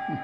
नमस्कार,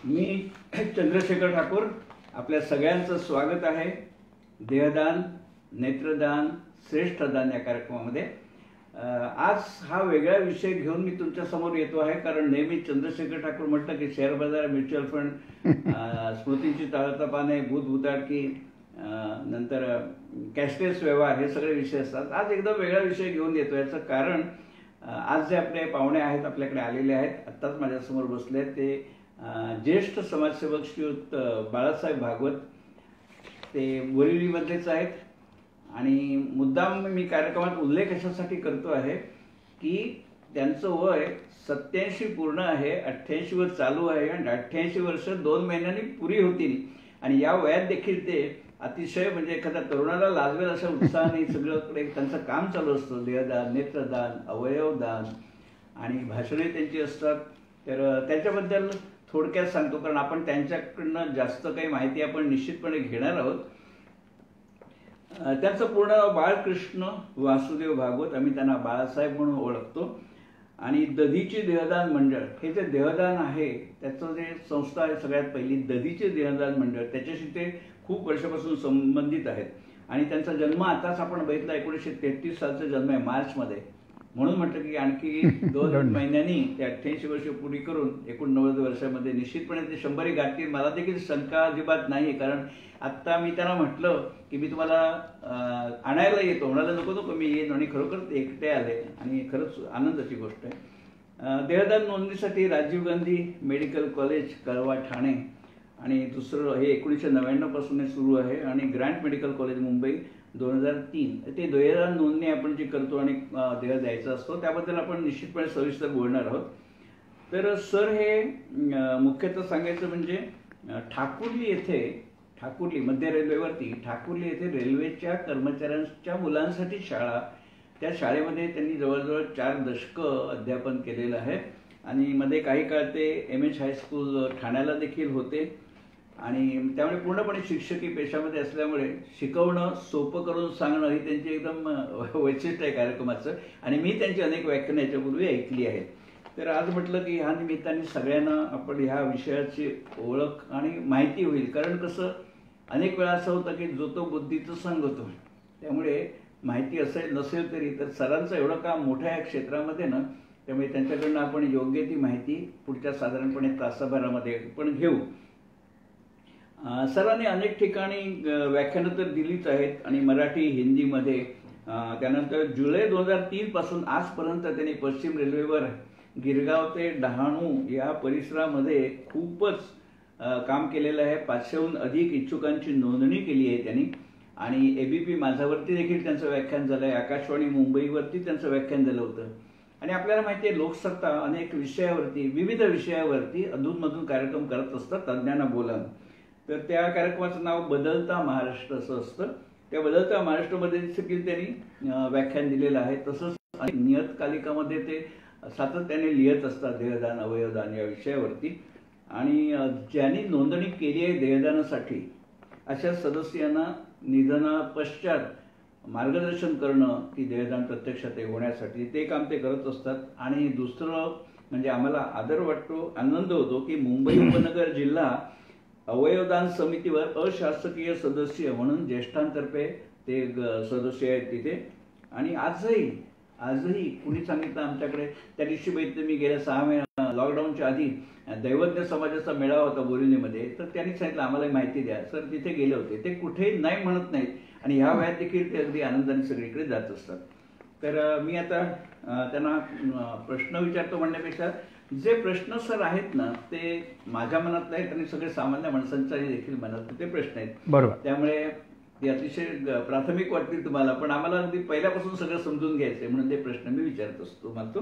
मी चंद्रशेखर ठाकूर. आपल्या सगळ्यांचं स्वागत आहे देहदान, नेत्रदान, श्रेष्ठदान या कार्यक्रमामध्ये. आज हा वेगळा विषय घेऊन मी तुमच्या समोर येतो आहे, कारण नेहमी चंद्रशेखर ठाकूर म्हटलं की शेअर बाजार, म्युच्युअल फंड, स्मृतींची ताळता पाने, भूतभुताडकी, नंतर कॅशलेस व्यवहार, हे सगळे विषय असतात. आज एकदम वेगळा विषय घेऊन येतो. याचं कारण आज जे आपले पाहुणे आहेत, आपल्याकडे आलेले आहेत, आत्ताच माझ्यासमोर बसले आहेत, ते ज्येष्ठ समाजसेवक श्रीयुत बाळासाहेब भागवत. ते बोरिवलीमधलेच आहेत. आणि मुद्दाम मी कार्यक्रमात उल्लेख अशासाठी करतो आहे की त्यांचं वय 87 पूर्ण आहे, 88 वर चालू आहे आणि 88 वर्ष 2 महिन्यांनी पुरी होतील. आणि या वयात देखील ते अतिशय म्हणजे एखाद्या तरुणाला लाजवेल अशा उत्साहाने सगळीकडे त्यांचं काम चालू असतं. देहदान, नेत्रदान, अवयवदान आणि भाषणे त्यांची असतात. तर त्याच्याबद्दल थोडक्यात सांगतो, कारण आपण त्यांच्याकडनं जास्त काही माहिती आपण निश्चितपणे घेणार आहोत. त्यांचं पूर्ण नाव बाळकृष्ण वासुदेव भागवत. आम्ही त्यांना बाळासाहेब म्हणून ओळखतो. आणि दधीचे देहदान मंडळ, हे जे देहदान आहे त्याचं जे संस्था आहे सगळ्यात पहिली, दधीचे देहदान मंडळ, त्याच्याशी ते खूप वर्षापासून संबंधित आहेत. आणि त्यांचा जन्म आताच आपण बघितला, 1933 सालचा जन्म आहे, मार्चमध्ये. म्हणून म्हटलं की आणखी 2 महिन्यांनी ते 88 वर्ष पुरी करून 89 वर्षामध्ये निश्चितपणे ते 100 गाठतील. मला देखील शंका अजिबात नाही, कारण आत्ता मी त्यांना म्हटलं की मी तुम्हाला आणायला येतो, म्हणाला नको नको मी येईन, आणि खरोखर ते एकटे आले आणि खरंच आनंदाची गोष्ट आहे. देहदान नोंदणीसाठी राजीव गांधी मेडिकल कॉलेज, कळवा, ठाणे, आणि दुसरं हे 1999 पासून सुरू आहे. आणि ग्रँट मेडिकल कॉलेज, मुंबई, 2003. ते देहदान नोंदणी आपण जी करतो आणि देह द्यायचा असतो त्याबद्दल आपण निश्चितपणे सविस्तर बोलणार आहोत. तर सर, हे मुख्यतः सांगायचं म्हणजे ठाकुर्ली येथे, ठाकुर्ली मध्य रेल्वेवरती, ठाकुर्ली येथे रेल्वेच्या कर्मचाऱ्यांच्या मुलांसाठी शाळा, त्या शाळेमध्ये त्यांनी जवळजवळ 4 दशकं अध्यापन केलेलं आहे. आणि मध्ये काही काळ ते MH हायस्कूल ठाण्याला देखील होते. आणि त्यामुळे पूर्णपणे शिक्षकी पेशामध्ये असल्यामुळे शिकवणं सोपं करून सांगणं ही त्यांची एकदम वैशिष्ट्य आहे कार्यक्रमाचं. आणि मी त्यांची अनेक व्याख्यानं याच्यापूर्वी ऐकली आहेत. तर आज म्हटलं की ह्या निमित्ताने सगळ्यांना आपण ह्या विषयाची ओळख आणि माहिती होईल. कारण कसं अनेक वेळा असं होतं की जो तो बुद्धीचं सांगतो, त्यामुळे माहिती असेल नसेल तरी तर सरांचं एवढं काम मोठ्या या क्षेत्रामध्ये ना, त्यामुळे त्यांच्याकडनं आपण योग्य ती माहिती पुढच्या साधारणपणे तासाभरामध्ये पण घेऊ. सरांनी अनेक ठिकाणी व्याख्यानं तर दिलीच आहेत, आणि मराठी, हिंदीमध्ये. त्यानंतर जुलै 2003 पासून आजपर्यंत त्यांनी पश्चिम रेल्वेवर गिरगाव ते डहाणू या परिसरामध्ये खूपच काम केलेलं आहे. 500हून अधिक इच्छुकांची नोंदणी केली आहे त्यांनी. आणि ABP माझावरती देखील त्यांचं व्याख्यान झालं आहे, आकाशवाणी मुंबईवरती त्यांचं व्याख्यान झालं होतं. आणि आपल्याला माहिती आहे लोकसत्ता अनेक विषयावरती, विविध विषयावरती अधूनमधून कार्यक्रम करत असतात, तज्ज्ञांना बोलावून. तर त्या कार्यक्रमाचं नाव बदलता महाराष्ट्र असं असतं. त्या बदलता महाराष्ट्रामध्ये देखील त्यांनी व्याख्यान दिलेलं आहे. तसंच नियतकालिकामध्ये ते सातत्याने लिहित असतात देहदान, अवयवदान या विषयावरती. आणि ज्यांनी नोंदणी केली आहे देहदानासाठी अशा सदस्यांना निधनापश्चात मार्गदर्शन करणं की देहदान प्रत्यक्षात होण्यासाठी, ते काम ते करत असतात. आणि दुसरं म्हणजे आम्हाला आदर वाटतो, आनंद होतो की मुंबई उपनगर जिल्हा अवयवदान समितीवर अशासकीय सदस्य म्हणून ज्येष्ठांतर्फे ते सदस्य आहेत तिथे. आणि आजही कुणी सांगितलं आमच्याकडे, त्या दिवशी बघितलं मी गेल्या 6 महिन्या लॉकडाऊनच्या आधी दैवज्ञ समाजाचा मेळावा होता बोरिवलीमध्ये, तर त्यांनी सांगितलं आम्हाला माहिती द्या. सर तिथे गेले होते. ते कुठेही नाही म्हणत नाहीत आणि ह्या वयात देखील ते अगदी आनंदाने सगळीकडे जात असतात. तर मी आता त्यांना प्रश्न विचारतो म्हणण्यापेक्षा जे प्रश्न सर आहेत ना ते माझ्या मनातले आहेत आणि सगळे सामान्य माणसांच्या देखील मनातले ते प्रश्न आहेत. बरोबर. त्यामुळे ते अतिशय प्राथमिक वाटतील तुम्हाला, पण आम्हाला अगदी पहिल्यापासून सगळं समजून घ्यायचंय म्हणून ते प्रश्न मी विचारत असतो. म्हणतो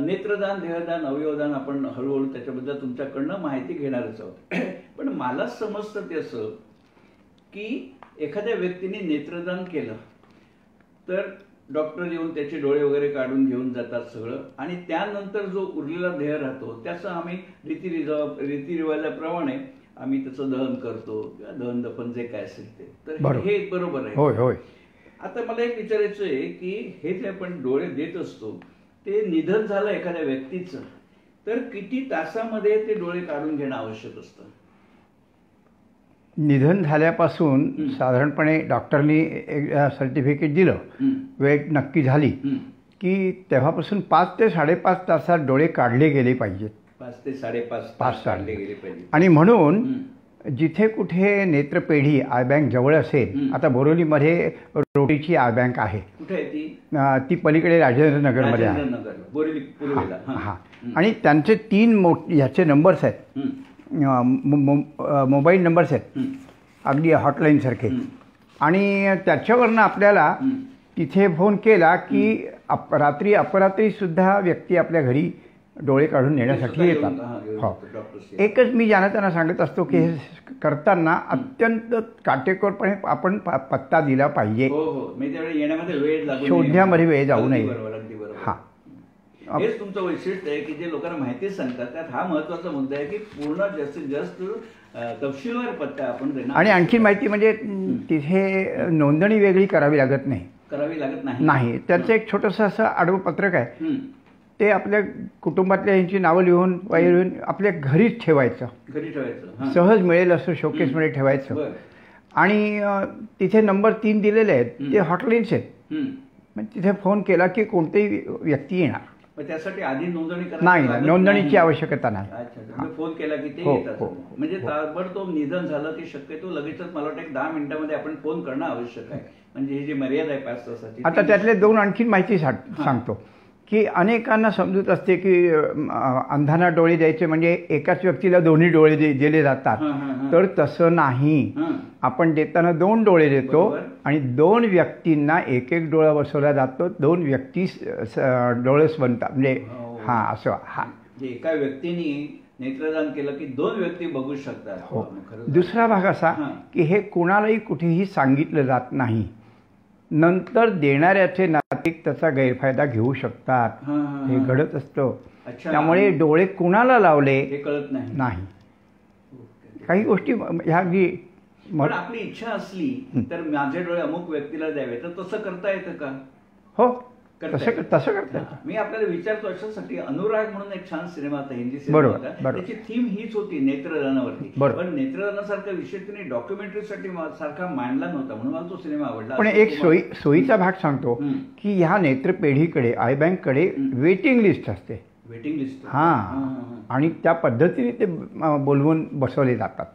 नेत्रदान, देहदान, अवयवदान आपण हळूहळू त्याच्याबद्दल तुमच्याकडनं माहिती घेणारच आहोत. पण मला समजतं ते असं की एखाद्या व्यक्तीने नेत्रदान केलं तर डॉक्टर येऊन त्याचे डोळे वगैरे काढून घेऊन जातात सगळं, आणि त्यानंतर जो उरलेला देह राहतो त्याचं आम्ही रीतिरिवाजाप्रमाणे आम्ही त्याचं दहन करतो किंवा दहन दफन जे काय असेल ते. तर हे बरोबर आहे. होय होय. आता मला एक विचारायचं आहे की हे जे आपण डोळे देत असतो ते निधन झालं एखाद्या व्यक्तीचं तर किती तासामध्ये ते डोळे काढून घेणं आवश्यक असतं? निधन झाल्यापासून साधारणपणे डॉक्टरनी एक सर्टिफिकेट दिलं, वेळ नक्की झाली की तेव्हापासून 5 ते 5.5 तासात डोळे काढले गेले पाहिजेत. 5 ते 5.5 तास काढले गेले पाहिजे. आणि म्हणून जिथे कुठे नेत्रपेढी आय बँक जवळ असेल, आता बोरिवलीमध्ये रोटरीची आय बँक आहे. कुठे आहे ती? ती पलीकडे राजेंद्रनगरमध्ये आहे. हां. आणि त्यांचे 3 ह्याचे नंबर्स आहेत, मोबाईल नंबर्स आहेत अगदी हॉटलाईनसारखे. आणि त्याच्यावरनं आपल्याला तिथे फोन केला की रात्री अपरात्रीसुद्धा व्यक्ती आपल्या घरी डोळे काढून नेण्यासाठी येतात. हो. एकच मी ज्यांना त्यांना सांगत असतो की हे करताना अत्यंत काटेकोरपणे आपण पत्ता दिला पाहिजे, शोधण्यामध्ये वेळ जाऊ नये. हां, हेच तुमचं वैशिष्ट्य आहे की जे लोकांना माहिती सांगतात त्यात हा महत्वाचा मुद्दा आहे की पूर्ण जास्तीत जास्त तपशीलवार पत्ता आपण देणार. आणि आणखी माहिती म्हणजे तिथे नोंदणी वेगळी करावी लागत नाही. नाही, त्यांचं एक छोटंसं असं आडवं पत्रक आहे, ते आपल्या कुटुंबातल्या यांची नावं लिहून लिहून आपल्या घरीच ठेवायचं. सहज मिळेल असं शोकेसमध्ये ठेवायचं. आणि तिथे नंबर 3 दिलेले आहेत, ते हॉटलाईन्स आहेत. मग तिथे फोन केला की कोणतीही व्यक्ती येणार. त्यासाठी आधी नोंदणी नाही, नोंदणीची आवश्यकता नाही. फोन केला की ते येतात. म्हणजे ताबडतोब निधन झालं की शक्यतो लगेचच मला वाटतं 10 मिनिटांमध्ये आपण फोन करणं आवश्यक आहे. म्हणजे ही जी मर्यादा आहे 5 तासाची. आता त्यातले 2 आणखी माहिती सांगतो की अनेकांना समजूत असते की अंधांना डोळे द्यायचे म्हणजे एकाच व्यक्तीला दोन्ही डोळे दिले जातात. तर तसं नाही. आपण देताना 2 डोळे देतो आणि 2 व्यक्तींना एक डोळा बसवला जातो. 2 व्यक्ती डोळस बनतात. म्हणजे हां, असं एका व्यक्तीने नेत्रदान केलं की 2 व्यक्ती बघू शकतात. हो. दुसरा भाग असा की हे कुणालाही कुठेही सांगितलं जात नाही. नंतर देणाऱ्याचे नातेवाईक त्याचा गैरफायदा घेऊ शकतात. हे घडत असतं. त्यामुळे डोळे कुणाला लावले हे कळत नाही. काही गोष्टी ह्या पण आपली इच्छा असली तर माझे डोळे अमुक व्यक्तीला द्यावे तर तसं करता येतं का? हो, तसं करता. मी आपल्याला विचारतो अशासाठी अनुराग म्हणून एक छान सिनेमा होता, हिंदी सिनेमा होता. त्याची थीम हीच होती नेत्रदानावरती. पण नेत्रदानासारखा विषय तिने डॉक्युमेंटरीसाठी सारखा मांडला नव्हता म्हणून मला तो सिनेमा आवडला. पण एक सोयीचा भाग सांगतो की ह्या नेत्रपेढीकडे आय बँककडे वेटिंग लिस्ट असते. Waiting list? हां. आणि त्या पद्धतीने ते बोलवून बसवले जातात.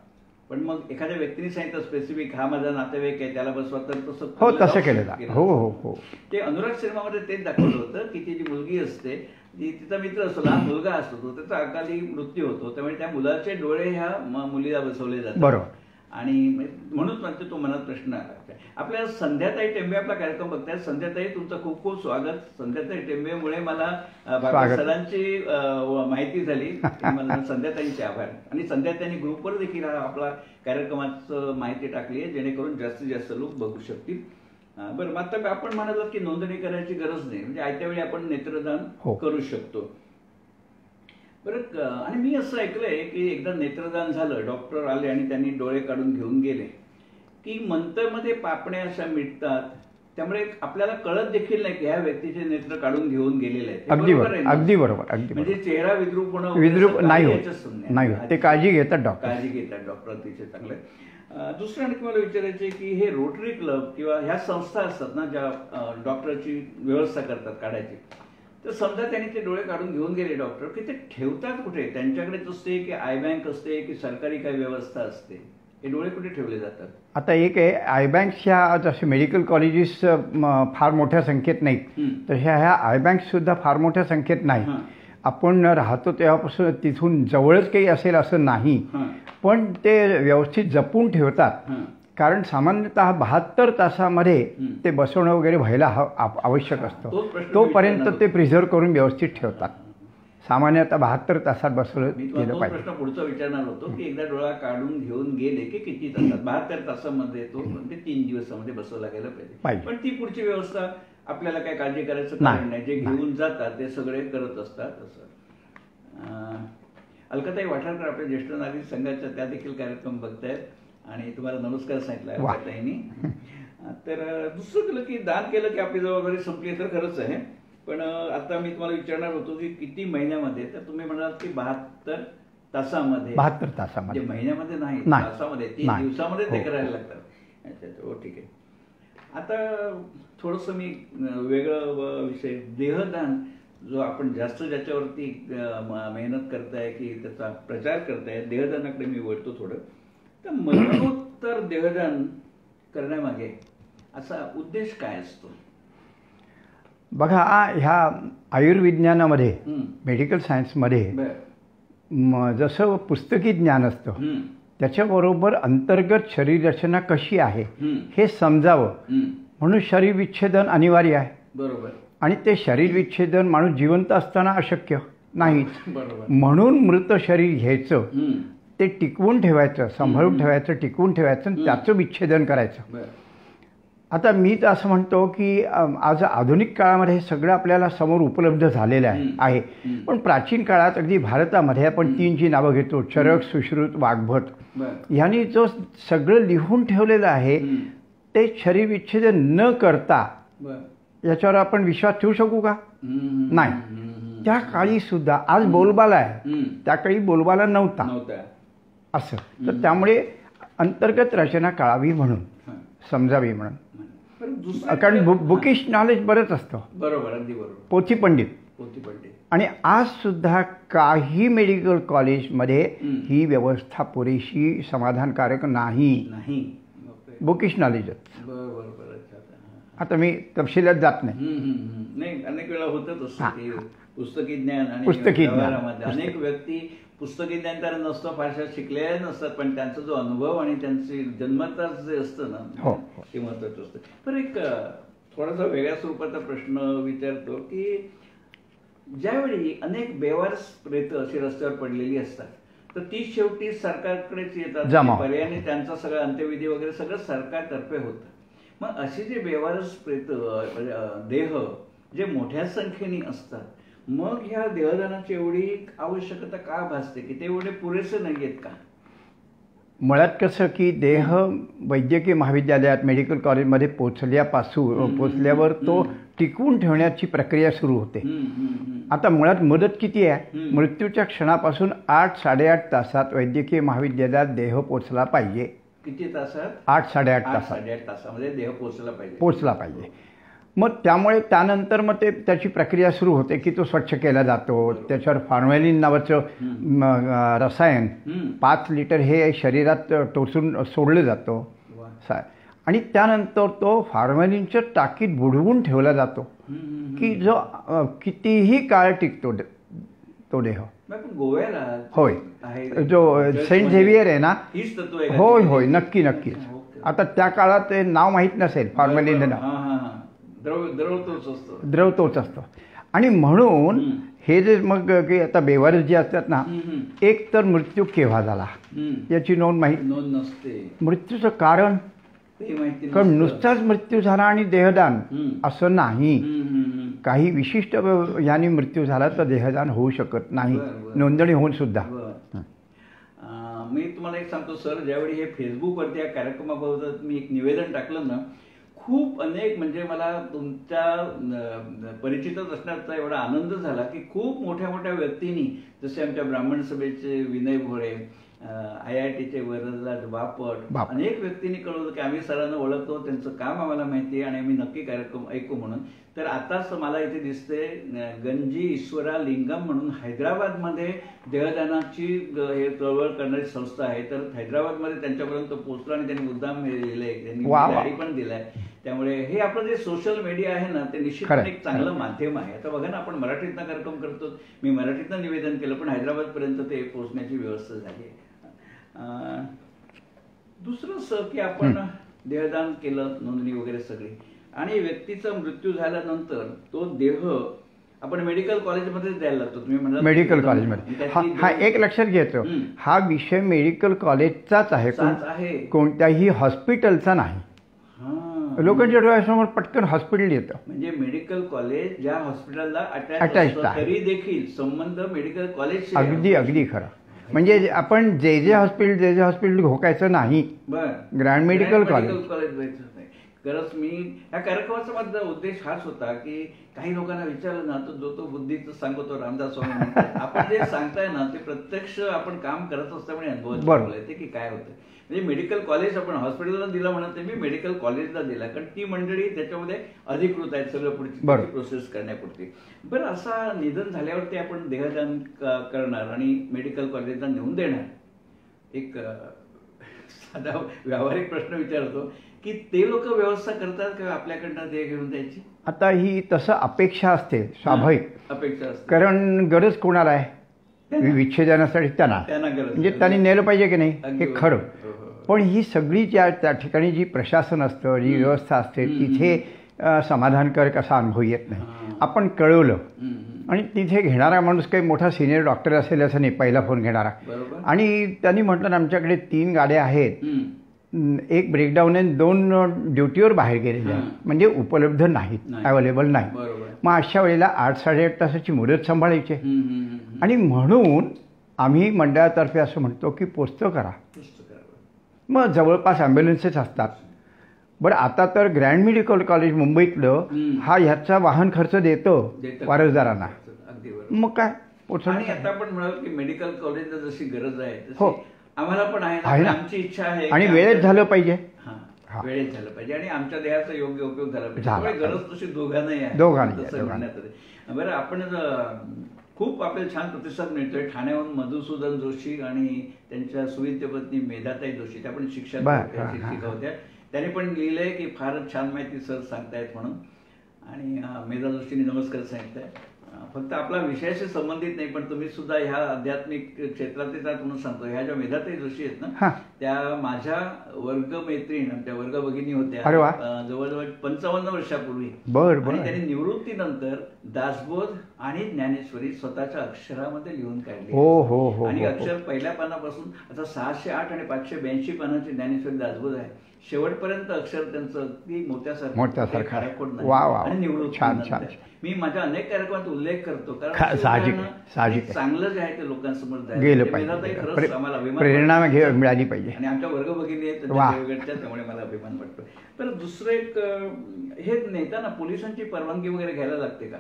पण मग एखाद्या व्यक्तीने सांगितलं स्पेसिफिक हा माझा नातेवाईक आहे त्याला बसवा तर तसं? हो, तसं केलं जातं. हो हो हो. ते अनुराग सिनेमामध्ये तेच दाखवलं होतं की ती जी मुलगी असते तिचा मित्र असतो, लहान मुलगा असतो, तो त्याचा अकाली मृत्यू होतो. त्यामुळे त्या मुलाचे डोळे ह्या मुलीला बसवले जातात. बरोबर. आणि म्हणून म्हणते तो मनात प्रश्न आला. आपल्या संध्याताई टेंबे आपला कार्यक्रम बघतायत. संध्याताई तुमचं खूप खूप स्वागत. संध्याताई टेंबेमुळे मला सरांची माहिती झाली. मला संध्याताईंचे आभार. आणि संध्याताईंनी ग्रुपवर देखील आपला कार्यक्रमाचं माहिती टाकली आहे जेणेकरून जास्तीत जास्त लोक बघू शकतील. बरं, मात्र आपण म्हणालात की नोंदणी करायची गरज नाही, म्हणजे आयत्या वेळी आपण नेत्रदान करू शकतो. बरं, आणि मी असं ऐकलंय की एकदा नेत्रदान झालं, डॉक्टर आले आणि त्यांनी डोळे काढून घेऊन गेले की मंतरमध्ये पापण्या अशा मिटतात. त्यामुळे आपल्याला कळत देखील नाही की ह्या व्यक्तीचे नेत्र काढून घेऊन गेलेले आहेत. अगदी बरोबर. म्हणजे चेहरा विद्रूप नाही, ते काळजी घेतात डॉक्टर तिचे चांगले. दुसरं आणखी मला विचारायचे की हे रोटरी क्लब किंवा ह्या संस्था असतात ना ज्या डॉक्टरची व्यवस्था करतात काढायची, तर समजा त्यांनी ते डोळे काढून घेऊन गेले डॉक्टर की ते ठेवतात कुठे? त्यांच्याकडेच असते की आय बँक असते की सरकारी काही व्यवस्था असते? हे डोळे कुठे ठेवले जातात? आता एक आहे, आय बँक्स ह्या जसे मेडिकल कॉलेजेस फार मोठ्या संख्येत नाहीत, तशा ह्या आय बँक्स सुद्धा फार मोठ्या संख्येत नाही. आपण राहतो तेव्हापासून तिथून जवळच काही असेल असं नाही, पण ते व्यवस्थित जपून ठेवतात. कारण सामान्यतः 72 तासामध्ये ते बसवणं वगैरे व्हायला आवश्यक असतं. तोपर्यंत ते प्रिझर्व करून व्यवस्थित ठेवतात. सामान्यतः 72 तासात बसवलं गेलं पाहिजे. प्रश्न पुढचा विचारणार होतो की एकदा डोळा काढून घेऊन गेले की किती तासात? 72 तासामध्ये तो म्हणजे 3 दिवसामध्ये बसवला गेला पाहिजे. पण ती पुढची व्यवस्था आपल्याला काय काळजी करायचं कारण नाही. जे घेऊन जातात ते सगळे करत असतात. असं अलकाताई वाठारकर आपल्या ज्येष्ठ नागरिक संघाच्या त्या देखील कार्यक्रम बघतायत आणि तुम्हाला नमस्कार सांगितला अलकाताईंनी. तर दुसरं केलं की दान केलं की आपली जबाबदारी संपली, तर खरंच आहे. पण आता मी तुम्हाला विचारणार होतो की किती महिन्यामध्ये, तर तुम्ही म्हणालात की 72 तासामध्ये. 72 तासामध्ये, महिन्यामध्ये नाही, तासामध्ये, 3 दिवसामध्ये ते करायला लागतात. अच्छा, हो ठीक आहे. आता थोडंसं मी वेगळं विषय, देहदान जो आपण जास्त ज्याच्यावरती मेहनत करताय की त्याचा प्रचार करताय, देहदानाकडे मी वळतो थोडं. तर मरणोत्तर देहदान करण्यामागे असा उद्देश काय असतो? बघा, ह्या आयुर्विज्ञानामध्ये, मेडिकल सायन्समध्ये जसं पुस्तकी ज्ञान असतं, त्याच्याबरोबर अंतर्गत शरीर रचना कशी आहे हे समजावं म्हणून शरीर विच्छेदन अनिवार्य आहे. बरोबर. आणि ते शरीर विच्छेदन माणूस जिवंत असताना अशक्य नाहीच. म्हणून मृत शरीर घ्यायचं, ते टिकवून ठेवायचं, सांभाळून ठेवायचं, टिकवून ठेवायचं आणि त्याचं विच्छेदन करायचं. आता मी तर असं म्हणतो की आज आधुनिक काळामध्ये हे सगळं आपल्याला समोर उपलब्ध झालेलं आहे. पण प्राचीन काळात अगदी भारतामध्ये आपण 3ची नावं घेतो, चरक, सुश्रुत, वाग्भट, ह्यांनी जो सगळं लिहून ठेवलेलं आहे ते शरीर विच्छेदन न करता याच्यावर आपण विश्वास ठेवू शकू का? नाही. त्या काळी सुद्धा, आज बोलबाला आहे, त्या काळी बोलबाला नव्हता असं. तर त्यामुळे अंतर्गत रचना कळावी म्हणून, समजावी म्हणून. कारण बुकिश नॉलेज बरंच असतं. बरोबर, अगदी बरोबर. पोथी पंडित. आणि आज सुद्धा काही मेडिकल कॉलेजमध्ये ही व्यवस्था पुरेशी समाधानकारक नाही. बुकिश नॉलेजच. आता मी तपशिलात जात नाही. अनेक वेळा होतच असतं की पुस्तकी ज्ञान आणि पुस्तकी अनेक व्यक्ती पुस्तकी ज्ञान तर नसतं, फारशा शिकलेल्या नसतात, पण त्यांचा जो अनुभव आणि त्यांची जन्मताच जे असतं ना, ते महत्वाचं असतं. पण एक थोडासा वेगळ्या स्वरूपाचा प्रश्न विचारतो की ज्यावेळी अनेक बेवारस प्रेतं अशी रस्त्यावर पडलेली असतात, तर ती शेवटी सरकारकडेच येतात. पर्यायाने त्यांचा सगळा अंत्यविधी वगैरे सगळं सरकारतर्फे होतं. मग अशी जे बेवारस प्रेत देह जे मोठ्या संख्येने असतात, मग ह्या देहदानाची एवढी आवश्यकता का भासते की ते एवढे पुरेसे नाही आहेत का? मुळात कसं की देह वैद्यकीय महाविद्यालयात, मेडिकल कॉलेजमध्ये पोचल्यावर तो टिकवून ठेवण्याची प्रक्रिया सुरू होते. आता मुळात मुदत किती आहे? मृत्यूच्या क्षणापासून 8-8.5 तासात वैद्यकीय महाविद्यालयात देह पोचला पाहिजे. किती तासात? 8-8.5 तासात. 8-8.5 तासामध्ये देह पोचला पाहिजे. मग त्यामुळे त्यानंतर मग त्याची प्रक्रिया सुरू होते की तो स्वच्छ केला जातो. त्याच्यावर फॉर्मॅलिन नावाचं रसायन 5 लिटर हे शरीरात टोचून सोडलं जातं. आणि त्यानंतर तो फॉर्मॅलिनच्या टाकीत बुडवून ठेवला जातो की जो कितीही काळ टिकतो तो देह. गोव्याला होय, जो सेंट झेवियर आहे ना, होय, नक्की. आता त्या काळात ते नाव माहीत नसेल, फॉर्मॅलिन द्रव तोच असतो. आणि म्हणून हे जे मग आता बेवारस जे असतात ना, एक तर मृत्यू केव्हा झाला याची नोंद नसते. मृत्यूचं कारण, कारण नुसताच मृत्यू झाला आणि देहदान असं नाही. काही विशिष्ट याने मृत्यू झाला तर देहदान होऊ शकत नाही, नोंदणी होऊन सुद्धा. मी तुम्हाला एक सांगतो सर, ज्यावेळी हे फेसबुकवरती या कार्यक्रमाबाबत मी एक निवेदन टाकलं ना, खूप अनेक, म्हणजे मला तुमच्या परिचितच असण्याचा एवढा आनंद झाला की खूप मोठ्या मोठ्या व्यक्तींनी, जसे आमच्या ब्राह्मण सभेचे विनय भोळे IITचे वरदराज बापट अनेक व्यक्तींनी कळवलं की आम्ही सरांना ओळखतो, त्यांचं काम आम्हाला माहिती आहे आणि आम्ही नक्की कार्यक्रम ऐकू म्हणून. तर आताच मला इथे दिसते गंजी ईश्वरा लिंगम म्हणून हैदराबादमध्ये देहदानाची हे चळवळ करणारी संस्था आहे. तर हैदराबादमध्ये त्यांच्यापर्यंत पोहोचलो आणि त्यांनी मुद्दाम दिलंय, त्यांनी गाडी पण दिलाय. त्यामुळे हे आपलं जे सोशल मीडिया आहे ना ते निश्चितपणे एक चांगलं माध्यम आहे. आता बघा ना, आपण मराठीतनं कार्यक्रम करतो, मी मराठीतनं निवेदन केलं पण हैदराबादपर्यंत ते पोहोचण्याची व्यवस्था झाली आहे. दुसरं असं की आपण देहदान केलं, नोंदणी वगैरे सगळी, आणि व्यक्तीचा मृत्यू झाल्यानंतर तो देह आपण मेडिकल कॉलेजमध्ये द्यायला लागतो. तुम्ही म्हणा मेडिकल कॉलेजमध्ये. हा एक लक्षात घ्यायचं, हा विषय मेडिकल कॉलेजचाच आहे, कोणत्याही हॉस्पिटलचा नाही. लोकांच्या डोळ्यासमोर पटकन हॉस्पिटल येतं, म्हणजे मेडिकल कॉलेज ज्या हॉस्पिटलला अटॅच तरी देखील संबंध मेडिकल कॉलेज. अगदी खरं. म्हणजे आपण जे हॉस्पिटल घोकायचं नाही, ग्रँड मेडिकल कॉलेज. खरंच मी या कार्यक्रमाचा माझा उद्देश हाच होता की काही लोकांना विचारलं ना तर जो तो बुद्धीचं सांगतो रामदास स्वामी आपण जे सांगताय ना ते प्रत्यक्ष आपण काम करत असल्यामुळे अनुभव येते की काय होतं. म्हणजे मेडिकल कॉलेज आपण हॉस्पिटलला दिलं म्हणत मी मेडिकल कॉलेजला दिला, कारण ती मंडळी त्याच्यामध्ये अधिकृत आहेत सगळं पुढची प्रोसेस करण्यापुरती. बरं, असा निधन झाल्यावरती आपण देहदान करणार आणि मेडिकल कॉलेजला नेऊन देणार. एक साधा व्यावहारिक प्रश्न विचारतो की ते लोक व्यवस्था करतात किंवा आपल्याकडनं ते घेऊन द्यायची. आता ही तसं अपेक्षा असते, स्वाभाविक अपेक्षा असते, कारण गरज कोणाला आहे विच्छेदनासाठी, त्यांना म्हणजे त्यांनी नेलं पाहिजे की नाही हे खरं. पण ही सगळी त्या ठिकाणी जी प्रशासन असतं, जी व्यवस्था असते, तिथे समाधानकारक असा अनुभव येत नाही. आपण कळवलं आणि तिथे घेणारा माणूस काही मोठा सिनियर डॉक्टर असेल असं नाही, पहिला फोन घेणारा, आणि त्यांनी म्हटलं आमच्याकडे 3 गाड्या आहेत, एक ब्रेकडाऊन आहे, 2 ड्युटीवर बाहेर गेलेले आहेत, म्हणजे उपलब्ध नाहीत, अवेलेबल नाही. मग अशा वेळेला 8-8.5 तासाची मुदत सांभाळायची. आणि म्हणून आम्ही मंडळातर्फे असं म्हणतो की पोचतं करा. मग जवळपास ॲम्ब्युलन्सेस असतात. बरं, आता तर ग्रँड मेडिकल कॉलेज मुंबईतलं हा ह्याचा वाहन खर्च देतो वारसदारांना. मग काय आणि आता आपण म्हणाल की मेडिकल कॉलेजला जशी गरज आहे तशी आम्हाला पण आहे, आमची इच्छा आहे आणि वेळेत झालं पाहिजे. वेळेत झालं पाहिजे आणि आमच्या देहाचा योग्य उपयोग झाला पाहिजे. गरज तशी दोघांनाही आहे. बरं, आपण खूप आपल्याला छान प्रतिसाद मिळतोय. ठाण्याहून मधुसूदन जोशी आणि त्यांच्या सुविद्य पत्नी मेधाताई जोशी, त्या पण शिक्षिका, त्यांनी पण लिहिलंय की फारच छान माहिती सर सांगतायत म्हणून. आणि मेधा जोशींनी नमस्कार सांगितलाय. फक्त आपला विषयाशी संबंधित नाही पण तुम्ही सुद्धा ह्या आध्यात्मिक क्षेत्रातच आहात म्हणून सांगतो. ह्या ज्या मेधाताई जोशी आहेत ना त्या माझ्या वर्गमैत्रीण, त्या वर्ग भगिनी होत्या जवळजवळ 55 वर्षापूर्वी. आणि त्यांनी निवृत्तीनंतर दासबोध आणि ज्ञानेश्वरी स्वतःच्या अक्षरामध्ये लिहून काढली. आणि अक्षर पहिल्या पानापासून आता 608 आणि 582 पानाची ज्ञानेश्वरी दासबोध आहे. शेवटपर्यंत अक्षर त्यांचं अगदी मोत्यासारखं आणि निवृत्ती. मी माझ्या अनेक कार्यक्रमात उल्लेख करतो कारण चांगलं जे आहे ते लोकांसमोर गेलं पाहिजे, प्रेरणा मिळाली पाहिजे. आणि आमच्या वर्ग भगिनी आहेत त्यामुळे मला अभिमान वाटतो. तर दुसरं एक हे नेताना पोलिसांची परवानगी वगैरे घ्यायला लागते का?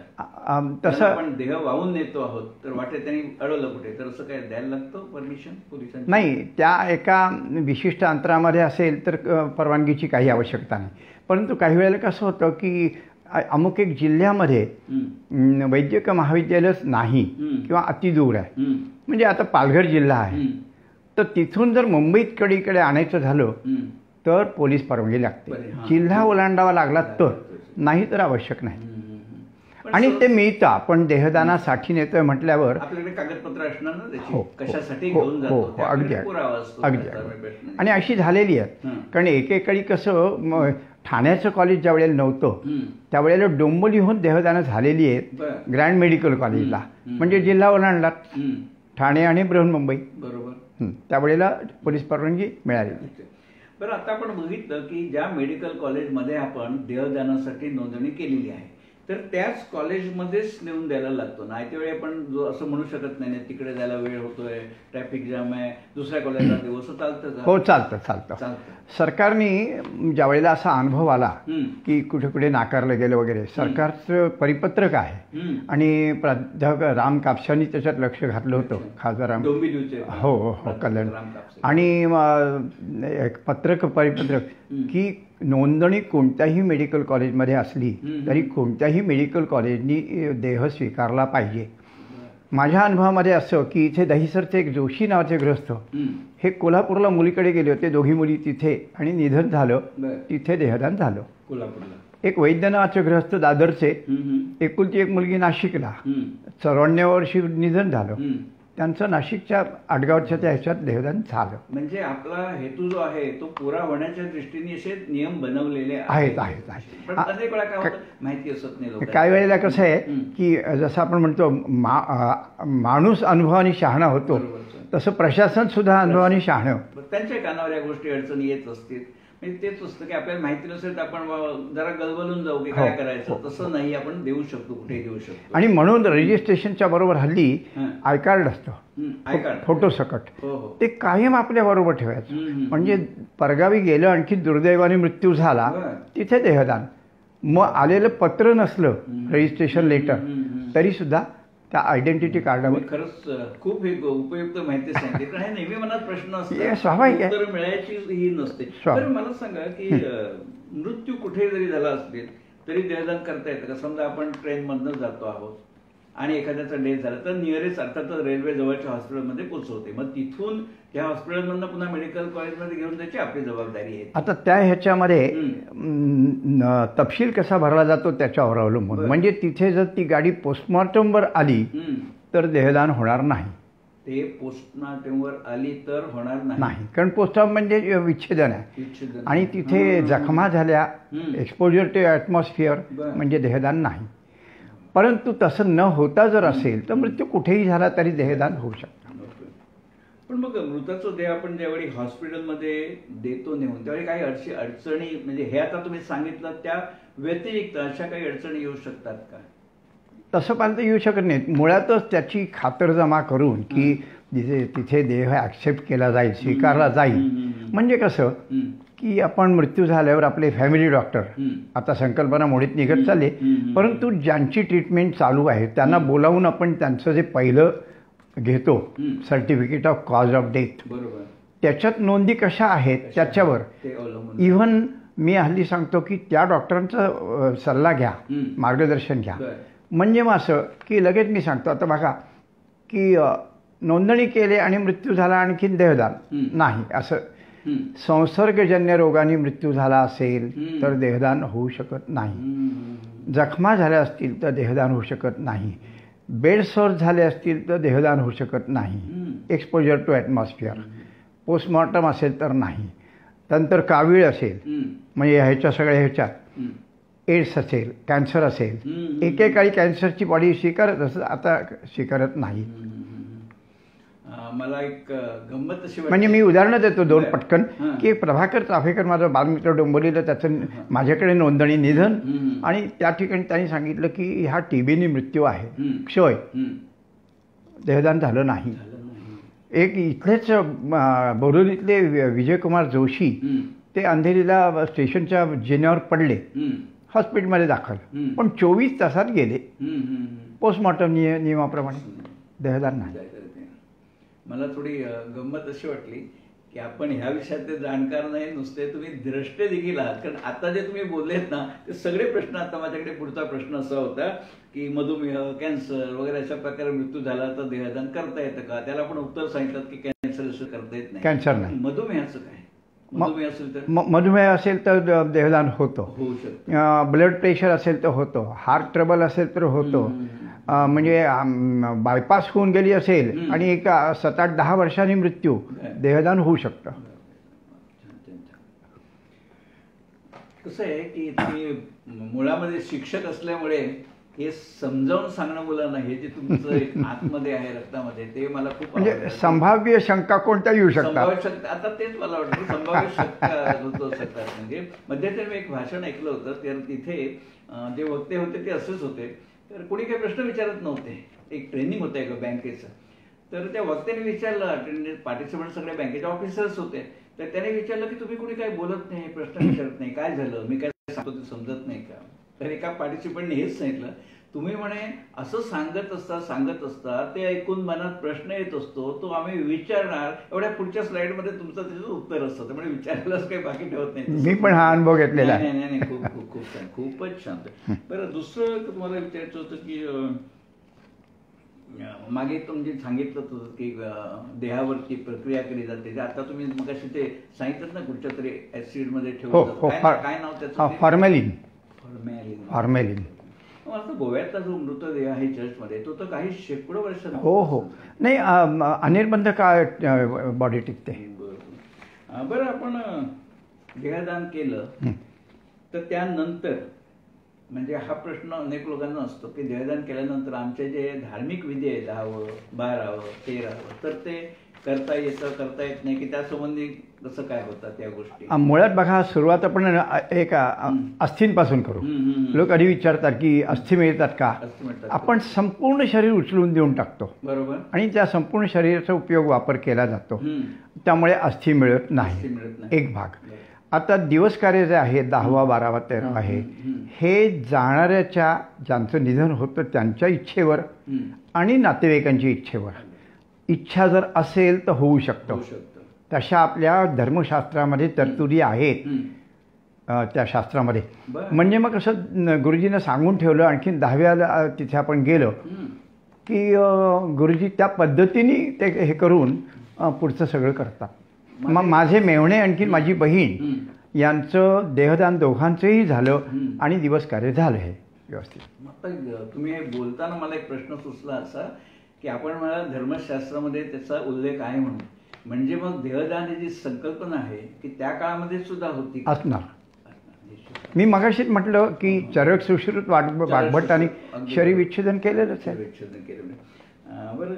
तसं आपण देह वाहून नेतो आहोत तर वाटेत त्यांनी अडवलं कुठे तर असं काय द्यायला लागतं परमिशन पोलिसांची? नाही, त्या एका विशिष्ट अंतरामध्ये असेल तर परवानगीची काही आवश्यकता नाही. परंतु काही वेळेला कसं होतं की अमुक एक जिल्ह्यामध्ये वैद्यकीय महाविद्यालयच नाही किंवा अतिदूर आहे, म्हणजे आता पालघर जिल्हा आहे तर तिथून जर मुंबईत कडीकडे आणायचं झालं तर पोलीस परवानगी लागते. जिल्हा ओलांडावा लागला तर, नाही तर आवश्यक नाही. आणि ते मिळतं. आपण देहदानासाठी नेतोय म्हटल्यावर आपल्याकडे कागदपत्र असणार ना त्याची, कशासाठी घेऊन जातो अगदी. आणि अशी झालेली आहे. कारण एकेकाळी कसं ठाण्याचं कॉलेज ज्या वेळेला नव्हतं त्यावेळेला डोंबिवलीहून देहदानं झालेली आहेत ग्रँड मेडिकल कॉलेजला, म्हणजे जिल्हा ओलांडला ठाणे आणि बृहन्मुंबई. बरोबर, त्यावेळेला पोलीस परवानगी मिळाली. बरं, आता आपण बघितलं की ज्या मेडिकल कॉलेजमध्ये आपण देहदानासाठी नोंदणी केलेली आहे तर त्याच कॉलेजमध्येच नेऊन द्यायला लागतो. नाही त्यावेळी आपण असं म्हणू शकत नाही तिकडे जायला वेळ होतोय, ट्रॅफिक जाम आहे, दुसऱ्या कॉलेजला देऊ, असं चालतं का? हो, चालतं. सरकारने ज्या वेळेला असा अनुभव आला की कुठे कुठे नाकारलं गेलं वगैरे, सरकारचं परिपत्रक आहे आणि प्राध्यापक राम कापसांनी त्याच्यात लक्ष घातलं होतं, खासदार राम. हो, कल्याण. आणि एक परिपत्रक की नोंदणी कोणत्याही मेडिकल कॉलेजमध्ये असली तरी कोणत्याही मेडिकल कॉलेजनी देह स्वीकारला पाहिजे. माझ्या अनुभवामध्ये असं की इथे दहिसरचे एक जोशी नावाचे गृहस्थ हे कोल्हापूरला मुलीकडे गेले होते, दोघी मुली तिथे, आणि निधन झालं, तिथे देहदान झालं. कोल्हापूरला एक वैद्य नावाचे गृहस्थ दादरचे, एकुलती एक मुलगी नाशिकला, 94 वर्षी निधन झालं, त्यांचं नाशिकच्या आडगावच्या त्या ह्याच्यात देहदान झालं. म्हणजे आपला हेतू जो आहे तो पुरा होण्याच्या दृष्टीने असे नियम बनवलेले आहेत. माहिती असत नाही. काही वेळेला कसं आहे की जसं आपण म्हणतो माणूस अनुभवाने शहाणा होतो, तसं प्रशासन सुद्धा अनुभवाने शहाणं. त्यांच्या कानावर या गोष्टी अडचणी येत असतील. म्हणजे तेच असतं की आपल्याला माहिती नसेल तर आपण जरा गलबलून जाऊ की काय करायचं. तसं नाही, आपण देऊ शकतो, कुठेही देऊ शकतो. आणि म्हणून रजिस्ट्रेशनच्या बरोबर हल्ली आय कार्ड असतं, फोटो सकट, ते कायम आपल्या बरोबर ठेवायचं. म्हणजे परगावी गेलं, आणखी दुर्दैवाने मृत्यू झाला, तिथे देहदान. मग आलेलं पत्र नसलं, रजिस्ट्रेशन लेटर, तरी सुद्धा त्या आयडेंटिटी कार्डावर. खरंच खूप उपयुक्त माहिती सांगितली. कारण हे नेहमी मनात प्रश्न असतो, स्वाभाविक आहे, उत्तर मिळायची ही नसते. तर मला सांगा की मृत्यू कुठे जरी झाला असेल तरी देहदान करता येतं का? समजा आपण ट्रेनमधनं जातो आहोत आणि एखाद्याचा डेथ झाला तर नियरेस्ट अर्थातच रेल्वे जवळच्या हॉस्पिटलमध्ये पोहोचवते, मग तिथून त्या हॉस्पिटलमधनं पुन्हा मेडिकल कॉलेजमध्ये घेऊन जायची आपली जबाबदारी आहे. आता त्या ह्याच्यामध्ये तपशील कसा भरला जातो त्याच्यावर अवलंबून. म्हणजे तिथे जर ती गाडी पोस्टमॉर्टमवर आली तर देहदान होणार नाही. ते पोस्टमॉर्टमवर आली तर होणार नाही, कारण पोस्टमॉर्टम म्हणजे विच्छेदन आहे, आणि तिथे जखमा झाल्या, एक्सपोजर टू ॲटमॉस्फिअर, म्हणजे देहदान नाही. परंतु तसं न होता जर असेल तर मृत्यू कुठेही झाला तरी देहदान होऊ शकतं. पण मग मृताचा देह आपण ज्यावेळी हॉस्पिटलमध्ये देतो नेऊन, त्यावेळी काही अडचणी, म्हणजे हे आता तुम्ही सांगितलं त्या व्यतिरिक्त अशा काही अडचणी येऊ शकतात का? तसं पाहिलं येऊ शकत नाही. मुळातच त्याची खातरजमा करून की तिथे देह ॲक्सेप्ट केला जाईल, स्वीकारला जाईल. म्हणजे कसं की आपण मृत्यू झाल्यावर आपले फॅमिली डॉक्टर, आता संकल्पना मोडीत निघत चालले, परंतु ज्यांची ट्रीटमेंट चालू आहे त्यांना बोलावून आपण त्यांचं जे पहिलं घेतो certificate of cause of death, त्याच्यात नोंदी कशा आहेत त्याच्यावर इव्हन मी हल्ली सांगतो की त्या डॉक्टरांचा सल्ला घ्या, मार्गदर्शन घ्या. म्हणजे मग असं की लगेच मी सांगतो, आता बघा की नोंदणी केली आणि मृत्यू झाला आणखीन देहदान नाही, असं संसर्गजन्य रोगाने मृत्यू झाला असेल तर देहदान होऊ शकत नाही. जखमा झाल्या असतील तर देहदान होऊ शकत नाही. बेड सोर झाले असतील तर देहदान होऊ शकत नाही. एक्सपोजर टू ॲटमॉस्फिअर, पोस्टमॉर्टम असेल तर नाही. नंतर कावीळ असेल, म्हणजे ह्याच्या सगळ्या ह्याच्यात एड्स असेल, कॅन्सर असेल, एकेकाळी कॅन्सरची बॉडी स्वीकारत असत, आता स्वीकारत नाही. मला एक गंमत अशी म्हणजे मी उदाहरणं देतो दोन पटकन की प्रभाकर चाफेकर माझा बालमित्र डोंबिवलीला, त्याचं माझ्याकडे नोंदणी निधन, आणि त्या ठिकाणी त्यांनी सांगितलं की ह्या टीबीने मृत्यू आहे, क्षय, देहदान झालं नाही. एक इथलेच बोरिवलीतले विजयकुमार जोशी, ते अंधेरीला स्टेशनच्या जिन्यावर पडले, हॉस्पिटलमध्ये दाखल, पण 24 तासात गेले, पोस्टमॉर्टम नियमाप्रमाणे, देहदान नाही. मला थोडी गंमत अशी वाटली की आपण ह्या विषयातले जाणकार नाही, नुसते तुम्ही द्रष्टे देखील आहात. कारण आता जे तुम्ही बोललेत ना ते सगळे प्रश्न, आता माझ्याकडे पुढचा प्रश्न असा होता की मधुमेह, कॅन्सर वगैरे अशा प्रकारे मृत्यू झाला तर देहदान करता येतं का? त्याला आपण उत्तर सांगितलं की कॅन्सर असं करता येत नाही. कॅन्सर नाही. मधुमेहाचं काय? मधुमेह असेल तर देहदान होतं, होऊ शकतं. ब्लड प्रेशर असेल तर होतं, हार्ट ट्रबल असेल तर होतं, म्हणजे बायपास होऊन गेली असेल आणि एक 7-8-10 वर्षांनी मृत्यू, देहदान होऊ शकतं. कसं आहे की तुम्ही मुळामध्ये शिक्षक असल्यामुळे हे समजावून सांगणं मुलांना, हे जे तुमचं एक आतमध्ये आहे रक्तामध्ये, ते मला खूप म्हणजे संभाव्य शंका कोणत्या येऊ शकतात. संभाव्य शंका, आता तेच मला वाटतं संभाव्य शंका होतो शकतात. म्हणजे मध्यंतरी मी एक भाषण ऐकलं होतं, तर तिथे जे वक्ते होते ते असेच होते. तर कोणी काही प्रश्न विचारत नव्हते. एक ट्रेनिंग होतं एका बँकेचं. तर त्या वक्त्याने विचारलं, अटेंडंट पार्टिसिपंट सगळे बँकेचे ऑफिसर्स होते. तर त्याने विचारलं की तुम्ही कोणी काही बोलत नाही, प्रश्न विचारत नाही, काय झालं, मी काय सांगतो ते समजत नाही का. तर एका पार्टिसिपंटने हेच सांगितलं, तुम्ही म्हणे असं सांगत असता ते ऐकून मनात प्रश्न येत असतो, तो आम्ही विचारणार, एवढ्या पुढच्या स्लाइडमध्ये तुमचं त्याचं उत्तर असतं, त्यामुळे विचारायलाच काही बाकी ठेवत नाही. मी पण हा अनुभव घेतलेला आहे. नाही, खूप खूप खूप छान, खूपच शांत. बरं, दुसरं तुम्हाला विचारायचं होतं की मागे तुम्ही सांगितलं होतं की देहावरची प्रक्रिया केली जाते. आता तुम्ही मगाशी ते सांगितलं ना, कुठच्या तरी ऍसिडमध्ये ठेवलं, काय नाव त्याचं? फॉर्मेलिन. मला गोव्यातला जो मृतदेह आहे चर्चमध्ये, तो तर काही शेकडो वर्ष. हो. नाही, अनिर्बंध काळ बॉडी टिकते. बरं, आपण देहदान केलं तर त्यानंतर, म्हणजे हा प्रश्न अनेक लोकांना असतो की देहदान केल्यानंतर आमचे जे धार्मिक विधी आहे 10व 12व 13व, तर ते करता येतं करता येत नाही, की त्यासंबंधी कसं काय होतं त्या गोष्टी? मुळात बघा, सुरुवात आपण एक अस्थींपासून करू. लोक आधी विचारतात की अस्थी मिळतात का. आपण संपूर्ण शरीर उचलून देऊन टाकतो, बरोबर, आणि त्या संपूर्ण शरीराचा वापर केला जातो. त्यामुळे अस्थी मिळत नाही, एक भाग. आता दिवस कार्य जे आहे 10वा 12वा 13वा आहे, हे जाणाऱ्याच्या, ज्यांचं निधन होतं त्यांच्या इच्छेवर आणि नातेवाईकांची इच्छेवर, इच्छा जर असेल तर होऊ शकतं. तशा आपल्या धर्मशास्त्रामध्ये तरतुदी आहेत त्या शास्त्रामध्ये. म्हणजे मग असं गुरुजींना सांगून ठेवलं, आणखीन 10व्याला तिथे आपण गेलो की गुरुजी त्या पद्धतीने ते हे करून पुढचं सगळं करतात. मग माझे मेव्हणे आणखीन माझी बहीण यांचं देहदान दोघांचंही झालं आणि दिवस कार्य झालं हे व्यवस्थित. तुम्ही हे बोलताना मला एक प्रश्न सुचला असा की आपण मला धर्मशास्त्रामध्ये त्याचा उल्लेख आहे म्हणून, म्हणजे मग देहदान ही जी संकल्पना आहे की त्या काळामध्ये सुद्धा होती असणार. मी मगाशीच म्हटलं की चरक सुश्रुत वाग्भट आणि शरीर विच्छेदन केलेलंच आहे. बरं,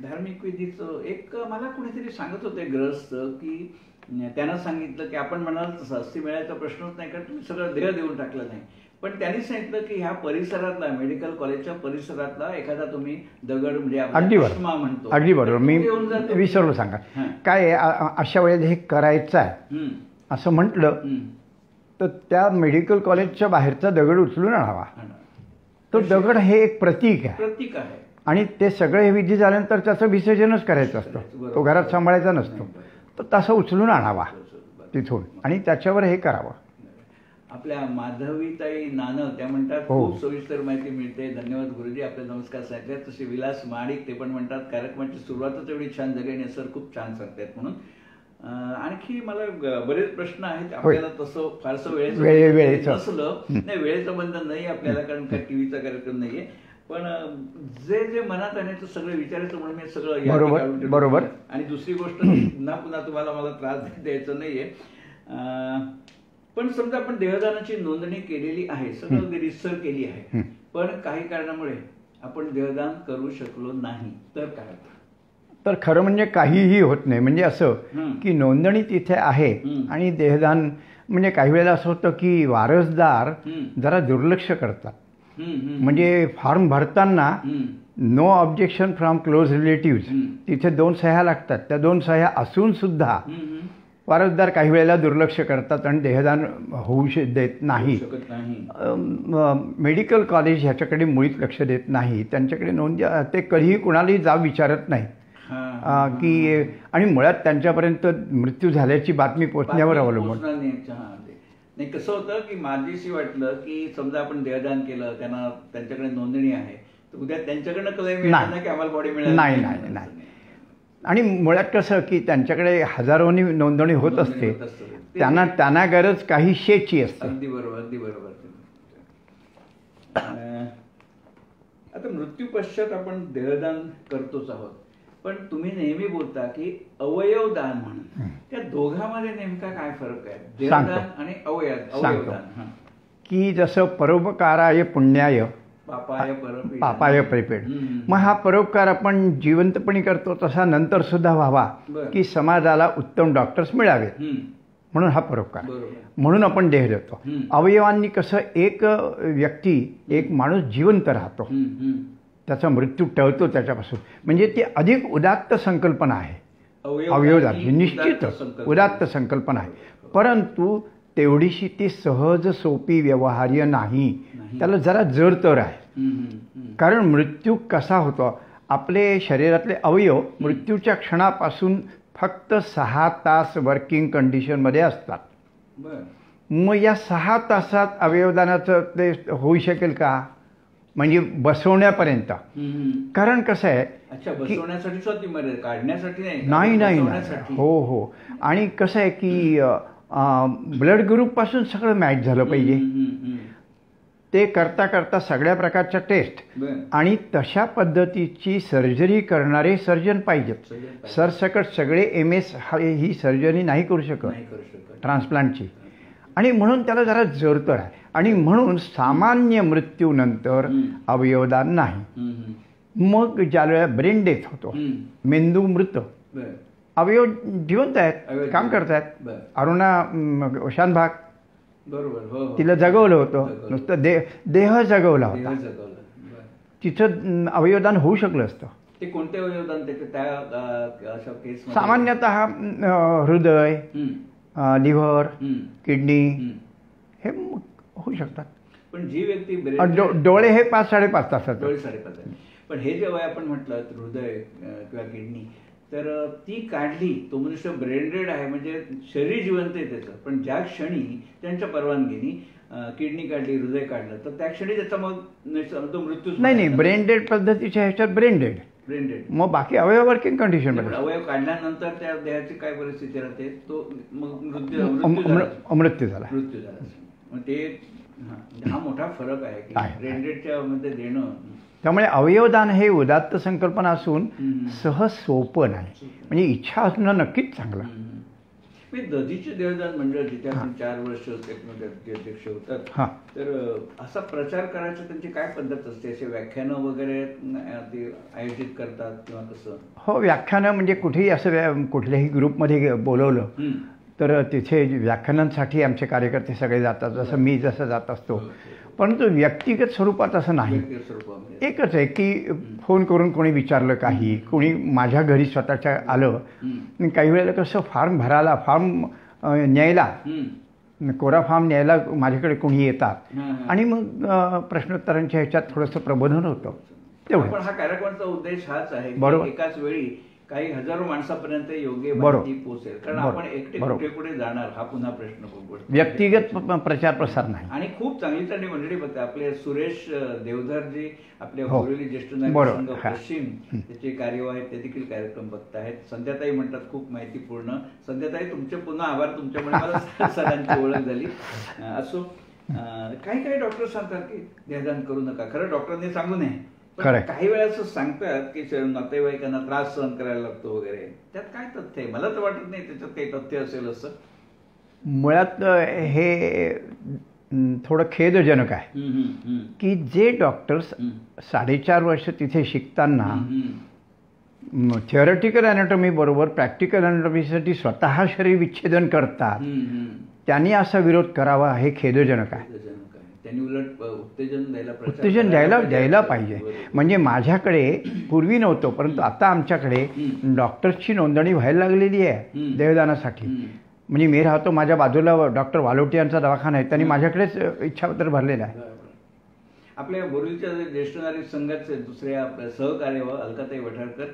धार्मिक विधीचं एक मला कुणीतरी सांगत होते ग्रस्त, की त्यांना सांगितलं की आपण म्हणाल तसं अस्थी मिळायचा प्रश्नच नाही, कारण तुम्ही सगळं देह देऊन टाकलं नाही. पण त्यांनी सांगितलं की ह्या परिसरातला, मेडिकल कॉलेजच्या परिसरातला एखादा तुम्ही दगड, म्हणजे अगदी म्हणतो, अगदी बरोबर, मी विसरलो सांगा. काय अशा वेळेला हे करायचं आहे असं म्हटलं तर त्या मेडिकल कॉलेजच्या बाहेरचा दगड उचलून आणावा. तो दगड हे एक प्रतीक आहे, आणि ते सगळे विधी झाल्यानंतर त्याचं विसर्जनच करायचं असतं, तो घरात सांभाळायचा नसतो. तर तसं उचलून आणावा तिथून आणि त्याच्यावर हे करावं. आपल्या माधवीताई नानं त्या म्हणतात खूप सविस्तर माहिती मिळते. धन्यवाद गुरुजी, आपले नमस्कार सांगितले. तसे विलास महाडिक ते पण म्हणतात कार्यक्रमाची सुरुवातच एवढी छान झाली आणि सर खूप छान सांगतात म्हणून. आणखी मला बरेच प्रश्न आहेत. आपल्याला तसं फारसं वेळेचं नसलं, नाही वेळेचं बंधन नाही आपल्याला, कारण काय टीव्हीचा कार्यक्रम नाहीये. पण जे जे मनात आहे ते सगळं विचारायचं म्हणून मी सगळं बरोबर. आणि दुसरी गोष्ट, पुन्हा तुम्हाला मला त्रास द्यायचा नाहीये. पण समजा आपण देहदानाची नोंदणी केलेली आहे, सगळं रिसर केली आहे, पण काही कारणामुळे आपण देहदान करू शकलो नाही, तर काय? तर खरं म्हणजे काहीही होत नाही. म्हणजे असं की नोंदणी तिथे आहे आणि देहदान, म्हणजे काही वेळेला असं होतं की वारसदार जरा दुर्लक्ष करतात. म्हणजे फॉर्म भरताना no objection from close relative, तिथे 2 सह्या लागतात. त्या 2 सह्या असून सुद्धा वारसदार काही वेळेला दुर्लक्ष करतात आणि देहदान होऊ देत नाही. मेडिकल कॉलेज ह्याच्याकडे मुळीच लक्ष देत नाही. त्यांच्याकडे नोंद, ते कधीही कुणालाही जाब विचारत नाही की, आणि मुळात त्यांच्यापर्यंत मृत्यू झाल्याची बातमी पोहोचण्यावर अवलंबून. नाही, कसं होतं की माझीशी वाटलं की समजा आपण देहदान केलं, त्यांच्याकडे नोंदणी आहे, तर उद्या त्यांच्याकडनं क्लेम येणार नाही की आम्हाला बॉडी मिळाली नाही. आणि मुळात कसं की त्यांच्याकडे हजारोनी नोंदणी होत असते, त्यांना गरज काही शेची असते. अगदी बरोबर. आता मृत्यू पश्चात आपण देहदान करतोच आहोत, पण तुम्ही नेहमी बोलता की अवयवदान म्हणून. त्या दोघांमध्ये नेमका काय फरक आहे, देहदान आणि अवयवदान? की जसं परोपकाराय पुण्याय पापाय परिपेड, मग हा परोपकार आपण जिवंतपणी करतो तसा नंतर सुद्धा व्हावा की समाजाला उत्तम डॉक्टर्स मिळावेत, म्हणून हा परोपकार. म्हणून आपण देह देतो. अवयवांनी कसं एक व्यक्ती एक माणूस जिवंत राहतो, त्याचा मृत्यू टळतो त्याच्यापासून, म्हणजे ती अधिक उदात्त संकल्पना आहे. अवयवदान ही निश्चितच उदात्त संकल्पना आहे, परंतु तेवढीशी ती सहज सोपी व्यवहार्य नाही. त्याला जरा जडतर आहे. कारण मृत्यू कसा होतो, आपले शरीरातले अवयव मृत्यूच्या क्षणापासून फक्त 6 तास वर्किंग कंडिशनमध्ये असतात. मग या 6 तासात अवयवदानाचं ते होऊ शकेल का, म्हणजे बसवण्यापर्यंत? कारण कसं आहे, नाही नाही हो हो. आणि कसं आहे की ब्लड ग्रुपपासून सगळं मॅच झालं पाहिजे. ते करता करता सगळ्या प्रकारच्या टेस्ट आणि तशा पद्धतीची सर्जरी करणारे सर्जन पाहिजेत. सरसकट सगळे MS ही सर्जरी नाही करू शकत ट्रान्सप्लांटची, आणि म्हणून त्याला जरा जडतर आहे. आणि म्हणून सामान्य मृत्यूनंतर अवयवदान नाही. मग ज्यावेळेला ब्रेन डेथ होतो, मेंदू मृत, अवयव जिवंत आहेत, काम करतायत. अरुणा शानभाग, तिला जगवलं होतं, नुसतं देह जगवला होता, तिचं अवयवदान होऊ शकलं असतं. ते कोणते अवयवदान त्याचे सामान्यतः हृदय, लिव्हर, किडनी हे होऊ शकतात. पण जी व्यक्ती डोळे हे 5-5.5 तासात, डोळे 5.5, पण हे जेव्हा आपण म्हटलं हृदय किंवा किडनी, तर ती काढली, तो मनुष्य ब्रेन डेड आहे, म्हणजे शरीर जिवंत आहे त्याचं, पण ज्या क्षणी त्यांच्या परवानगीने किडनी काढली, हृदय काढलं, तर त्या क्षणी त्याचा मग तो मृत्यू नाही. ब्रेन डेड पद्धतीच्या ह्याच्यात ब्रेन डेड, मग बाकी अवयव वर्किंग कंडिशन मध्ये. अवयव काढल्यानंतर त्या देहाची काय परिस्थिती राहते, तो मग मृत्यू झाला. मग ते हा मोठा फरक आहे की ब्रेन डेडच्या मध्ये देणं. त्यामुळे अवयवदान हे उदात्त संकल्पना असून सहज सोपं नाही, म्हणजे इच्छा असणं नक्कीच चांगलं. दधीचे देहदान मंडळ जिथे आपण 4 वर्ष अध्यक्ष होतात, तर असा प्रचार करायचा त्यांची काय पद्धत असते? असे व्याख्यानं वगैरे आयोजित करतात किंवा कसं? हो, व्याख्यानं म्हणजे कुठेही असं कुठल्याही ग्रुपमध्ये बोलवलं तर तिथे व्याख्यानांसाठी आमचे कार्यकर्ते सगळे जातात, जसं मी जात असतो. परंतु व्यक्तिगत स्वरूपात असं नाही. एकच आहे की फोन करून कोणी विचारलं, काही कोणी माझ्या घरी स्वतःच्या आलं, काही वेळेला कसं फॉर्म भरायला, फॉर्म न्यायला, कोरा फॉर्म न्यायला माझ्याकडे कोणी येतात, आणि मग प्रश्नोत्तरांच्या ह्याच्यात थोडंसं प्रबोधन होतं. तेवढं. पण हा कार्यक्रमाचा उद्देश हाच आहे, बरोबर, एकाच वेळी काही हजारो माणसापर्यंत योग्य माहिती पोहोचेल. कारण आपण एकटे कुठे कुठे जाणार हा पुन्हा प्रश्न पडतो. व्यक्तिगत प्रचार प्रसार नाही. आणि खूप चांगली चांगली मंडळी बघते. आपले सुरेश देवधर जे आपल्या बोरिवली ज्येष्ठ नागरिक संघ पश्चिम त्याचे कार्यवाह आहेत, ते देखील कार्यक्रम बघतायत. संध्याताई म्हणतात खूप माहितीपूर्ण. संध्याताई, तुमचे पुन्हा आभार, तुमच्यामुळे मला सरांची ओळख झाली. असो, काही काही डॉक्टर सांगतात की देहदान करू नका. खरं डॉक्टरांनी सांगू नये, काही वेळा असं सांगतात की नातेवाईकांना त्रास सहन करायला लागतो वगैरे. त्यात काय तथ्य आहे? मला तर वाटत नाही त्याच्यात काही तथ्य असेल असं. मुळात हे थोडं खेदजनक आहे की जे डॉक्टर्स 4.5 वर्ष तिथे शिकताना थिअरेटिकल अॅनाटॉमी बरोबर प्रॅक्टिकल अॅनाटॉमीसाठी स्वतः शरीर विच्छेदन करतात, त्यांनी असा विरोध करावा हे खेदजनक आहे. त्यांनी उलट उत्तेजन द्यायला पाहिजे. म्हणजे माझ्याकडे पूर्वी नव्हतं, परंतु आता आमच्याकडे डॉक्टर्सची नोंदणी व्हायला लागलेली आहे देहदानासाठी. म्हणजे मी राहतो माझ्या बाजूला डॉक्टर वालोटी यांचा दवाखाना आहे, त्यांनी माझ्याकडेच इच्छापत्र भरलेलं आहे. आपल्या बोरिवलीच्या ज्येष्ठ नागरिक संघाचे दुसरे आपल्या सहकार्य अलकाताई वठारकर,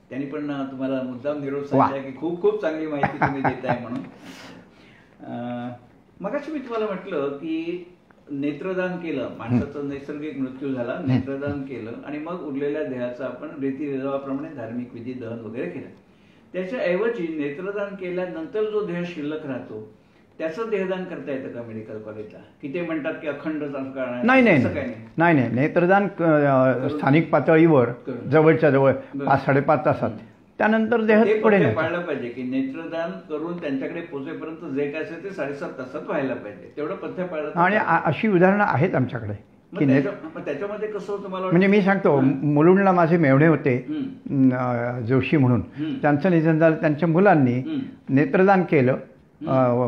त्यांनी पण तुम्हाला मुद्दाम निरोप सांगितला की खूप खूप चांगली माहिती तुम्ही देताय म्हणून. मगाशी मी तुम्हाला म्हटलं की नेत्रदान केलं, माणसाचा नैसर्गिक मृत्यू झाला, नेत्रदान केलं, आणि मग उरलेल्या देहाचं आपण रीतिरिवाजाप्रमाणे धार्मिक विधी दहन वगैरे केलं. त्याच्याऐवजी नेत्रदान केल्यानंतर जो देह शिल्लक राहतो त्याचं देहदान करता येतं का मेडिकल कॉलेजला? की ते म्हणतात की अखंड नाही. नेत्रदान स्थानिक पातळीवर जवळच्या जवळ 5-5.5 तासात त्यानंतर देह पुढे नेतो. पाळलं पाहिजे की नेत्रदान करून त्यांच्याकडे पोहोचेपर्यंत जे काय असेल ते 7.5 तासात व्हायला पाहिजे, तेवढं पथ्य पाळलं. आणि अशी उदाहरणं आहेत आमच्याकडे की त्याच्यामध्ये कसं तुम्हाला म्हणजे मी सांगतो, मुलुंडला माझे मेवणे होते जोशी म्हणून, त्यांचं निधन झालं. त्यांच्या मुलांनी नेत्रदान केलं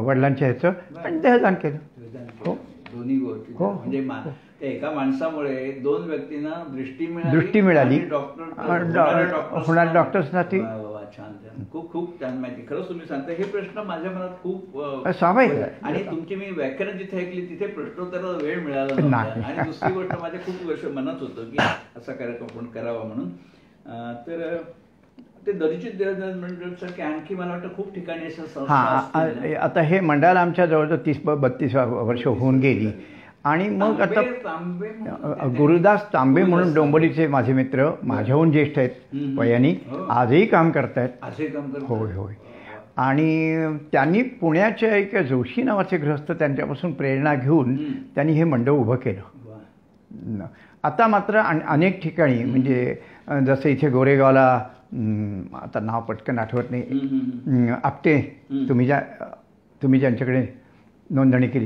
वडिलांच्या ह्याचं, आणि देहदान केलं. दोन्ही गोष्टी म्हणजे त्या एका माणसामुळे 2 व्यक्तींना दृष्टी मिळाली. होणाऱ्या डॉक्टर्ससाठी छान छान, खूप खूप छान माहिती. खरंच तुम्ही सांगता हे प्रश्न माझ्या मनात खूप स्वाभाविक आहे. आणि तुमची मी व्याख्यान जिथे ऐकली तिथे प्रश्नोत्तराला वेळ मिळाला नाही. आणि दुसरी गोष्ट माझ्या खूप वर्ष मनात होतं की असा कार्यक्रम आपण करावा म्हणून. तर ते दधीचे देहदान मंडळासारखे आणखी मला वाटतं खूप ठिकाणी असं संस्था. आता हे मंडळाला आमच्या जवळजवळ 30-32 वर्ष होऊन गेली. आणि मग आता गुरुदास तांबे म्हणून डोंबिवलीचे माझे मित्र, माझ्याहून ज्येष्ठ आहेत वयानी, आजही काम करतायत. होय होय. आणि त्यांनी पुण्याच्या एक जोशी नावाचे गृहस्थ, त्यांच्यापासून प्रेरणा घेऊन त्यांनी हे मंडळ उभं केलं. आता मात्र अनेक ठिकाणी, म्हणजे जसं इथे गोरेगावला, आता नाव पटकन आठवत नाही, आपटे, तुम्ही ज्यांच्याकडे नोंदणी केली,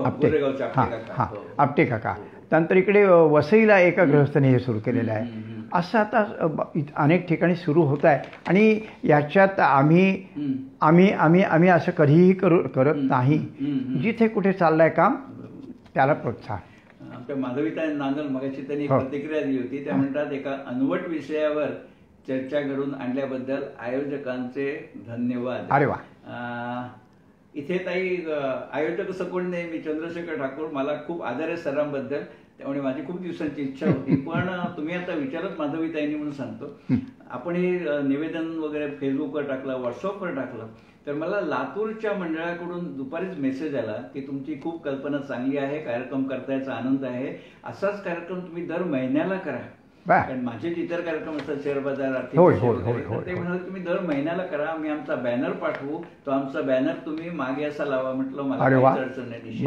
आपटे, हां हां, आपटे काका. त्यानंतर इकडे वसईला एका गृहस्थाने हे सुरू केलेलं आहे. असं आता अनेक ठिकाणी सुरू होत आहे. आणि याच्यात आम्ही असं कधीही करत नाही. जिथे कुठे चाललंय काम त्याला प्रोत्साहन. आमच्या माधवीताई नांगल मगाशी त्यांनी प्रतिक्रिया दिली होती. त्या म्हणतात, एका अनवट विषयावर चर्चा घडून आणल्याबद्दल आयोजकांचे धन्यवाद. अरे वा. इथे ताई आयोजक असं कोण नाही, मी चंद्रशेखर ठाकूर. मला खूप आदर आहे सरांबद्दल, त्यामुळे माझी खूप दिवसांची इच्छा होती. पण तुम्ही आता विचारत माधवीताईंनी म्हणून सांगतो, आपण हे निवेदन वगैरे फेसबुकवर टाकलं, व्हॉट्सअपवर टाकलं, तर मला लातूरच्या मंडळाकडून दुपारीच मेसेज आला की तुमची खूप कल्पना चांगली आहे, कार्यक्रम करतायचा आनंद आहे, असाच कार्यक्रम तुम्ही दर महिन्याला करा. कारण माझे इतर कार्यक्रम असतात, शेअर बाजार, आर्थिक, ते म्हणाले तुम्ही दर महिन्याला करा, आम्ही आमचा बॅनर पाठवू, तो आमचा बॅनर तुम्ही मागे असा लावा. म्हटलं मला अडचण नाही.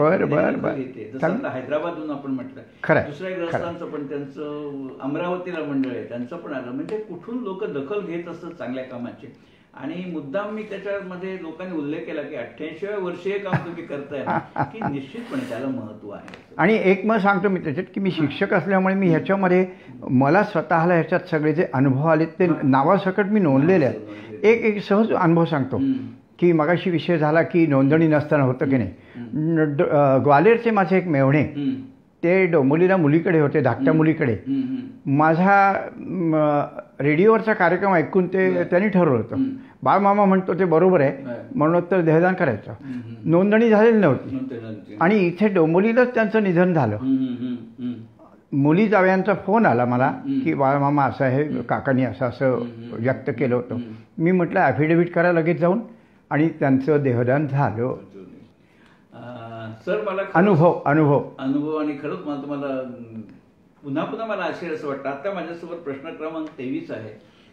जसं हैदराबादहून आपण म्हटलं, दुसऱ्या ग्रस्तांचं पण, त्यांचं अमरावतीला मंडळ आहे, त्यांचं पण आलं. म्हणजे कुठून लोक दखल घेत असतात चांगल्या कामाची. आणि मुद्दाम मी त्याच्यामध्ये लोकांनी उल्लेख केला की 88व्या वर्षी हे काम तुम्ही करताय, की निश्चितपणे त्याला महत्व आहे. आणि एक मग सांगतो मी त्याच्यात की मी शिक्षक असल्यामुळे मी ह्याच्यामध्ये मला स्वतःला ह्याच्यात सगळे जे अनुभव आले ते नावासकट मी नोंदलेले आहेत. एक सहज अनुभव सांगतो की मगाशी विषय झाला की नोंदणी नसताना होतं की नाही. ग्वालेरचे माझे एक मेवणे, ते डोंबिवलीला मुलीकडे होते, धाकट्या मुलीकडे. माझा रेडिओवरचा कार्यक्रम ऐकून त्यांनी ठरवलं होतं, बाळमामा म्हणतो ते बरोबर आहे म्हणून तर देहदान करायचं. नोंदणी झालेली नव्हती. आणि इथे डोंबिवलीलाच त्यांचं निधन झालं. मुली जावयांचा फोन आला मला की बाळमामा असं आहे, काकांनी असं व्यक्त केलं होतं. मी म्हटलं ॲफिडेव्हिट करा लगेच जाऊन, आणि त्यांचं देहदान झालं. सर मला अनुभव आणि खरंच मला तुम्हाला पुन्हा मला आश्चर्य असं वाटतं. आता माझ्यासोबत प्रश्न क्रमांक 23 आहे,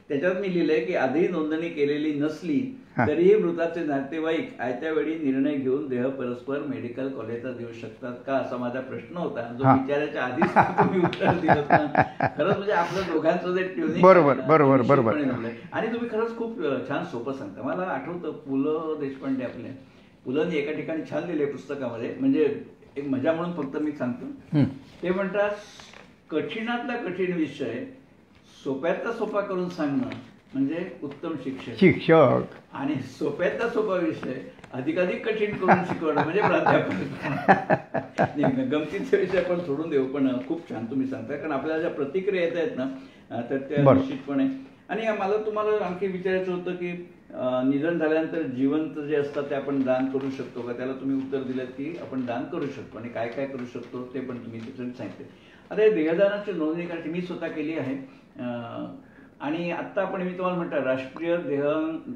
त्याच्यात मी लिहिलंय की आधी नोंदणी केलेली नसली तरीही मृताचे नातेवाईक आयत्या वेळी निर्णय घेऊन देह परस्पर मेडिकल कॉलेजला देऊ शकतात का, असा माझा प्रश्न होता, जो विचाराच्या आधीच तुम्ही उत्तर दिलं. खरंच म्हणजे आपल्या दोघांचं जे ट्युनिंग बरोबर. आणि तुम्ही खरंच खूप छान सोपं सांगता. मला आठवतं पु ल देशपांडे, आपले पुलंनी एका ठिकाणी छान लिहिले पुस्तकामध्ये, म्हणजे एक मजा म्हणून फक्त मी सांगतो. ते म्हणतात, कठीणातला कठीण विषय सोप्यातला सोपा करून सांगणं म्हणजे उत्तम शिक्षक, आणि सोप्यातला सोपा विषय अधिकाधिक कठीण करून शिकवणं म्हणजे प्राध्यापक. गमतीचे विषय पण सोडून देऊ, पण खूप छान तुम्ही सांगताय. कारण आपल्याला ज्या प्रतिक्रिया येत आहेत ना, तर त्या निश्चितपणे. आणि मला तुम्हाला आणखी विचारायचं होतं की निधन झाल्यानंतर जिवंत जे असतात ते आपण दान करू शकतो का, त्याला तुम्ही उत्तर दिलं की आपण दान करू शकतो, आणि काय काय करू शकतो ते पण तुम्ही त्याच्यात सांगितले. आता हे देहदानाची नोंदणी करायची मी स्वतः केली आहे. आणि आत्ता आपण, मी तुम्हाला म्हटलं,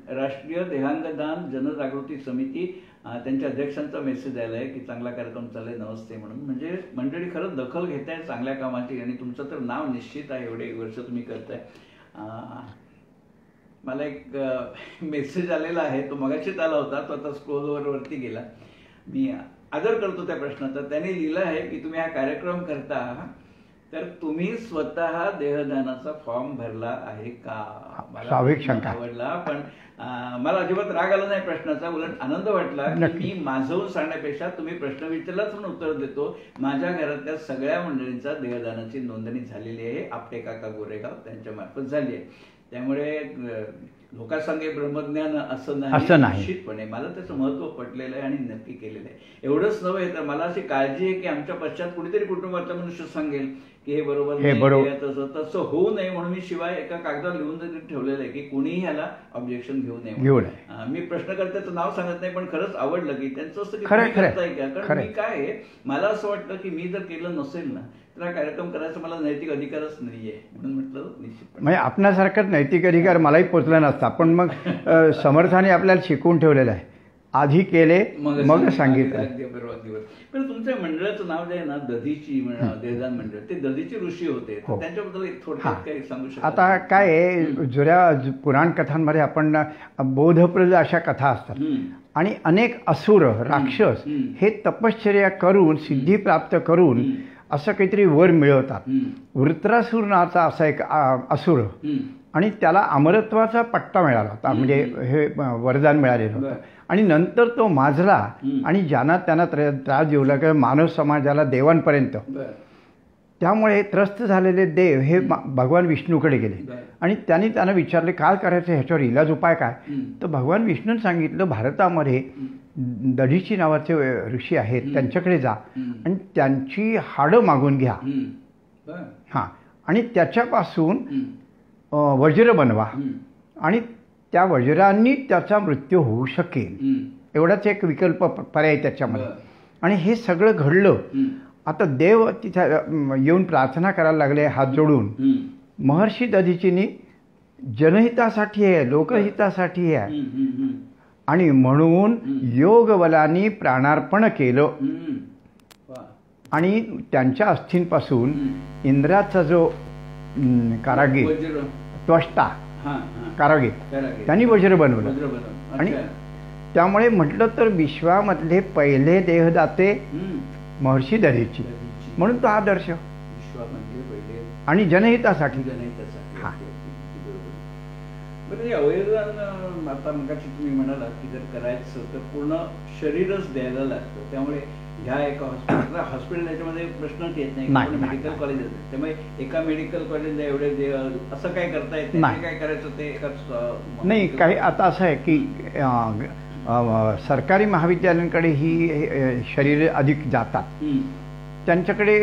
राष्ट्रीय देहांगदान जनजागृती समिती, त्यांच्या अध्यक्षांचा मेसेज आला आहे की चांगला कार्यक्रम चाललाय, नमस्ते म्हणून. म्हणजे मंडळी खरंच दखल घेत आहे चांगल्या कामाची, आणि तुमचं तर नाव निश्चित आहे, एवढे वर्ष तुम्ही करताय. मला एक मेसेज आलेला आहे, तो मगाशीच आला होता, तो आता स्क्रोलवर वरती गेला. मी आदर करतो त्या प्रश्नाचा. त्याने लिहिलं आहे की तुम्ही हा कार्यक्रम करता तर तुम्ही स्वतः देहदानाचा फॉर्म भरला आहे का? मला आवडला, पण मला अजिबात राग आला नाही प्रश्नाचा, उलट आनंद वाटला की मी माझं सांगण्यापेक्षा तुम्ही प्रश्न विचारलाच म्हणून उत्तर देतो. माझ्या घरातल्या सगळ्या मंडळींचा देहदानाची नोंदणी झालेली आहे. आपटे काका गोरेगाव त्यांच्या मार्फत झाली आहे. त्यामुळे लोकांसंगे ब्रह्मज्ञान असं नाही, निश्चितपणे मला त्याचं महत्व पटलेलं आहे आणि नक्की केलेलं आहे. एवढंच नव्हे तर मला अशी काळजी आहे की आमच्या पश्चात कुणीतरी कुटुंबाचा मनुष्य सांगेल की हे बरोबर तसं होऊ नये म्हणून मी शिवाय एका कागदावर लिहून जरी ठेवलेलं आहे की कुणीही ह्याला ऑब्जेक्शन घेऊ नये. मी प्रश्नकर्त्याचं नाव सांगत नाही, पण खरंच आवडलं की त्यांचं असं की करताय का, कारण मी काय आहे, मला असं वाटतं की मी जर केलं नसेल ना तर हा कार्यक्रम करायचा मला नैतिक अधिकारच नाहीये, म्हणून म्हटलं निश्चित. म्हणजे आपल्यासारखाच नैतिक अधिकार मलाही पोचला नसता, पण मग समर्थाने आपल्याला शिकवून ठेवलेलं आहे, आधी केले मग सांगितलं. अगदी बरोबर. पण तुमच्या मंडळाचं नाव जे आहे ना, दधीची देहदान मंडळ, ते दधीचे ऋषी होते, त्यांच्याबद्दल थोडक्यात काही सांगू शकता? आता काय आहे, जुन्या पुराण कथांमध्ये आपण बोधप्रद अशा कथा असतात आणि अनेक असुर राक्षस हे तपश्चर्या करून सिद्धी प्राप्त करून असं काहीतरी वर मिळवतात. वृत्रासूर नावाचा असा एक असुर आणि त्याला अमरत्वाचा पट्टा मिळाला होता, म्हणजे हे वरदान मिळालेलं होतं. आणि नंतर तो माजला आणि ज्यांना त्यांना त्रास देऊ लागला मानव समाजाला देवांपर्यंत. त्यामुळे त्रस्त झालेले देव हे भगवान विष्णूकडे गेले आणि त्यांना विचारले काय करायचं, ह्याच्यावर इलाज उपाय काय. तर भगवान विष्णूने सांगितलं, भारतामध्ये दधीची नावाचे ऋषी आहेत, त्यांच्याकडे जा आणि त्यांची हाडं मागून घ्या. हां, आणि त्याच्यापासून वज्र बनवा आणि त्या वज्रांनी त्याचा मृत्यू होऊ शकेल, एवढाच एक विकल्प पर्याय त्याच्यामध्ये. आणि हे सगळं घडलं. आता देव तिथं येऊन प्रार्थना करायला लागले हात जोडून. महर्षी दधीचीनी जनहितासाठी आहे, लोकहितासाठी आहे आणि म्हणून योग बलानी प्राणार्पण केलं आणि त्यांच्या अस्थींपासून इंद्राचा जो कारागीर त्वष्टा कारागीर त्यांनी वज्र बनवलं. आणि त्यामुळे म्हटलं तर विश्वामधले पहिले देहदाते महर्षी दधीची, म्हणून तो आदर्श आणि जनहितासाठी. बरं, अवयवदान आता मगाशी तुम्ही म्हणाला की जर करायचं तर पूर्ण शरीरच द्यायला लागतं. त्यामुळे ह्या एका हॉस्पिटल याच्यामध्ये प्रश्नच येत नाही, मेडिकल कॉलेज असते. त्यामुळे एका मेडिकल कॉलेजला एवढे असं काय करता येत नाही, काय करायचं ते एकाच नाही. काही आता असं आहे की सरकारी महाविद्यालयांकडे ही शरीर अधिक जातात, त्यांच्याकडे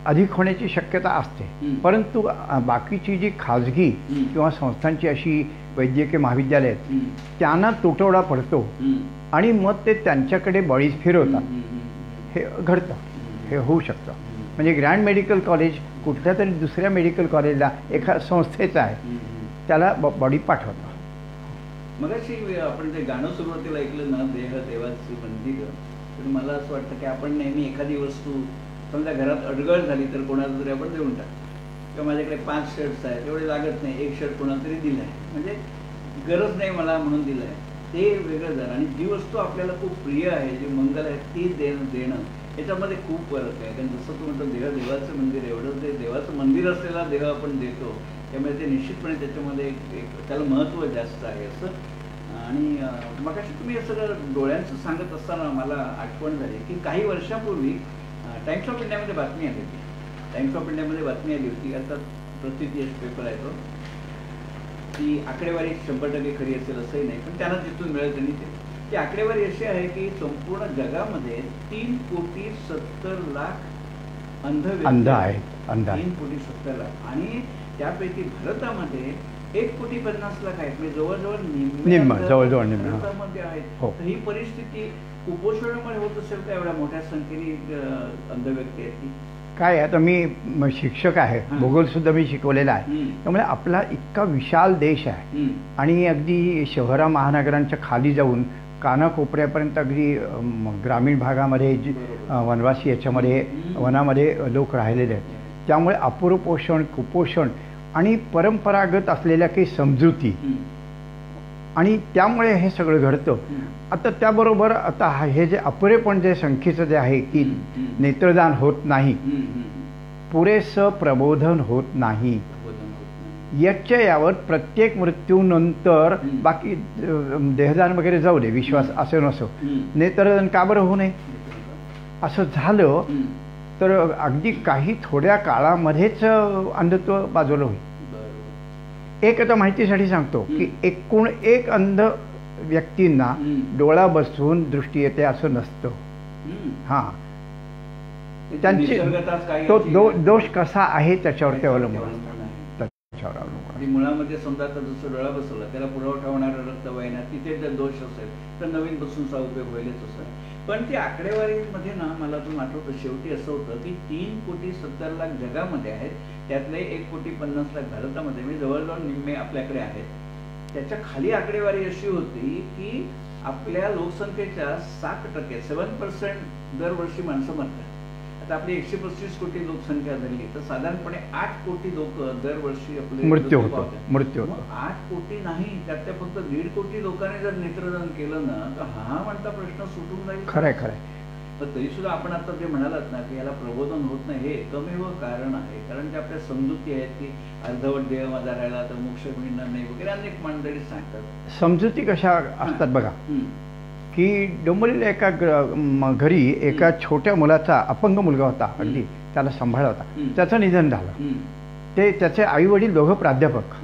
अधिक होण्याची शक्यता असते. परंतु बाकीची जी खाजगी किंवा संस्थांची अशी वैद्यकीय महाविद्यालय आहेत त्यांना तुटवडा पडतो आणि मग ते त्यांच्याकडे बळी फिरवतात. हे घडतं, हे होऊ शकतं. म्हणजे ग्रँड मेडिकल कॉलेज कुठल्या तरी दुसऱ्या मेडिकल कॉलेजला एका संस्थेचं आहे, त्याला बॉडी पाठवतं. मगाशी आपण ते गाणं सुरुवातीला ऐकलं ना, देह देवाची मंदिर, तर मला असं वाटतं की आपण नेहमी एखादी वस्तू समजा घरात अडगळ झाली तर कोणाला तरी आपण देऊन टाकतो. किंवा माझ्याकडे 5 शर्ट्स आहेत, एवढे लागत नाही, एक शर्ट कोणाला तरी दिलं आहे, म्हणजे गरज नाही मला म्हणून दिलं आहे, ते वेगळं झालं. आणि जी वस्तू आपल्याला खूप प्रिय आहे, जी मंगल आहे, ती देणं याच्यामध्ये खूप फरक आहे. कारण जसं तू म्हणतो देह देवाचं मंदिर, एवढं ते देवाचं मंदिर असलेला देह आपण देतो, त्यामुळे ते निश्चितपणे त्याच्यामध्ये त्याला महत्त्व जास्त आहे असं. आणि मगाशी तुम्ही हे सगळं डोळ्यांचं सांगत असताना मला आठवण झाली की काही वर्षापूर्वी टाइम्स ऑफ इंडियामध्ये बातमी आली होती. टाइम्स ऑफ इंडियामध्ये बातमी आली होती, आता प्रसिद्धी पेपर आहे तो, ती आकडेवारी 100% खरी असेल असंही नाही, पण त्यांना जिथून मिळेल त्यांनी ती आकडेवारी अशी आहे की संपूर्ण जगामध्ये 3,70,00,000 अंध आहेत. 3,70,00,000 आणि त्यापैकी भारतामध्ये 1,50,00,000 आहेत, म्हणजे जवळजवळ भारतामध्ये आहेत. ही परिस्थिती कुपोषणामुळे होत असेल का, एवढ्या मोठ्या संख्येने अंध व्यक्ती आहेत ती? काय, आता मी शिक्षक आहे, भूगोल सुद्धा मी शिकवलेला आहे, त्यामुळे आपला इतका विशाल देश आहे आणि अगदी शहरा महानगरांच्या खाली जाऊन कानाकोपऱ्यापर्यंत अगदी ग्रामीण भागामध्ये वनवासी याच्यामध्ये वनामध्ये लोक राहिलेले आहेत. त्यामुळे अपूर्वपोषण, कुपोषण आणि परंपरागत असलेल्या काही समजुती आणि त्यामुळे हे सगळं घडतं. आता त्याबरोबर आता हे जे अपुरेपण जे संख्येचं जे आहे की नेत्रदान होत नाही, पुरेसं प्रबोधन होत नाही. याच्या यावर प्रत्येक मृत्यूनंतर बाकी देहदान वगैरे जाऊ दे, विश्वास असं नसो, नेत्रदान का बरं होऊ नये? असं झालं तर अगदी काही थोड्या काळामध्येच अंधत्व बाजूला होईल. एक आता माहितीसाठी सांगतो की एकूण एक अंध व्यक्तींना डोळा बसवून दृष्टी येते असं नसतं. हां, त्यांची तो दोष कसा आहे त्याच्यावरती अवलंबून. मुळामध्ये समजा आता जसं डोळा बसवला, त्याला पुरवठा होणाऱ्या रक्तवाहिन्या तिथे जर दोष असेल तर नवीन बसूनचा उपयोग होईलच असं. पण ती आकडेवारीमध्ये ना मला अजून आठवतं, शेवटी असं होतं की 3,70,00,000 जगामध्ये आहेत, त्यातले 1,50,00,000 भारतामध्ये, म्हणजे जवळजवळ निम्मे आपल्याकडे आहेत. त्याच्या खाली आकडेवारी अशी होती की आपल्या लोकसंख्येच्या 7% 7% दरवर्षी माणसं मरतात. आता आपली 135 कोटी लोकसंख्या झाली तर साधारणपणे 8 कोटी लोक दरवर्षी आपले मृत्यू होतो. 8 कोटी नाही, त्यातल्या फक्त 1.5 कोटी लोकांनी जर नेत्रदान केलं ना तर हा म्हणता प्रश्न सुटून जाईल. खरंय खरंय. तर तरी सुद्धा आपण आता जे म्हणालात ना की याला प्रबोधन होत नाही, हे एकमेव कारण आहे. कारण जे आपल्या समजुती आहेत की अर्धवट देह माझा राहिला तर मोक्ष मिळणार नाही वगैरे अनेक मंडळी सांगतात. समजुती कशा असतात बघा की डोंबिवलीला एका घरी एका छोट्या मुलाचा अपंग मुलगा होता, अगदी त्याला सांभाळला होता, त्याचं निधन झालं. ते त्याचे आई वडील दोघं प्राध्यापक,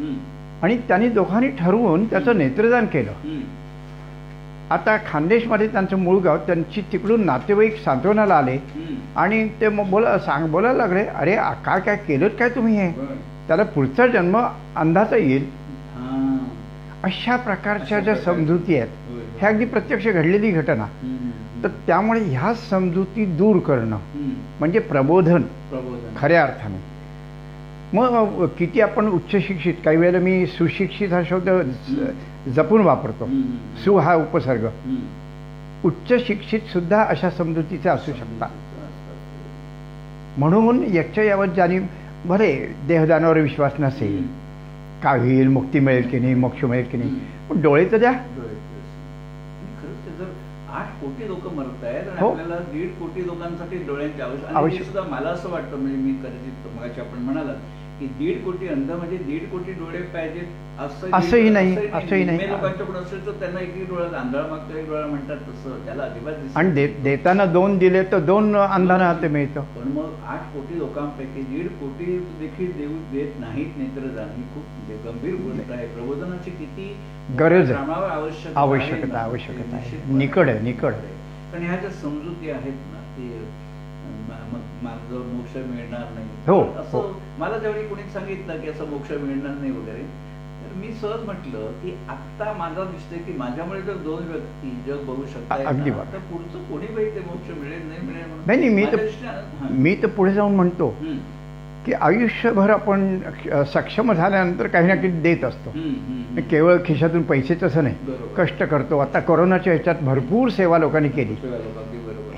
आणि त्यांनी दोघांनी ठरवून त्याचं नेत्रदान केलं. आता खानदेशमध्ये त्यांचं मूळ गाव, त्यांची तिकडून नातेवाईक सांत्वनाला आले आणि ते मग बोलायला लागले, अरे काय काय केलं काय तुम्ही, हे त्याला पुढचा जन्म अंधाचा येईल. अशा प्रकारच्या ज्या समजुती आहेत ह्या अगदी प्रत्यक्ष घडलेली घटना. तर त्यामुळे ह्या समजुती दूर करणं म्हणजे प्रबोधन खऱ्या अर्थाने. मग किती आपण उच्च शिक्षित, काही वेळेला मी सुशिक्षित हा शब्द जपून वापरतो, सु हा उपसर्ग, उच्च शिक्षित सुद्धा अशा समजुतीचे असू शकतात. म्हणून याच्या यावर ज्यांनी भले देहदानावर विश्वास नसेल, का होईल, मुक्ती मिळेल की नाही, मोक्ष मिळेल की नाही, पण डोळे तर द्या. 8 कोटी लोक मरत आहेत आणि आपल्याला 1.5 कोटी लोकांसाठी डोळ्यांची आवश्यकता सुद्धा. मला असं वाटतं, म्हणजे मी कदाचित मगाशी आपण म्हणालात की 1.5 कोटी अंध म्हणजे 1.5 कोटी डोळे पाहिजेत असंही नाही. लोकांच्याकडून असेल तर त्यांना एक डोळा आंधळा मागतो, एक डोळा म्हणतात, तसं त्याला अजिबात. आणि देताना 2 दिले तर 2 अंधांना हाती मिळतं. पण मग 8 कोटी लोकांपैकी 1.5 कोटी देखील देऊ देत नाहीत नेत्रदान. ही खूप गंभीर गोष्ट आहे. प्रबोधनाची किती गरज आहे, आवश्यकता आहे, निकड आहे. कारण ह्या ज्या समजुती आहेत ना, ती माझं मोक्ष मिळणार नाही, हो असं मला ज्यावेळी कोणी सांगितलं की असं मोक्ष मिळणार नाही वगैरे, तर मी सहज म्हटलं की आत्ता माझा दिसतंय की माझ्यामुळे जर 2 व्यक्ती जग बघू शकतात, तर पुढचं कोणी ते मोक्ष मिळेल नाही मिळेल. मी तर पुढे जाऊन म्हणतो की आयुष्यभर आपण सक्षम झाल्यानंतर काही ना काही देत असतो. केवळ खिशातून पैसेच असं नाही, कष्ट करतो. आता कोरोनाच्या ह्याच्यात भरपूर सेवा लोकांनी केली.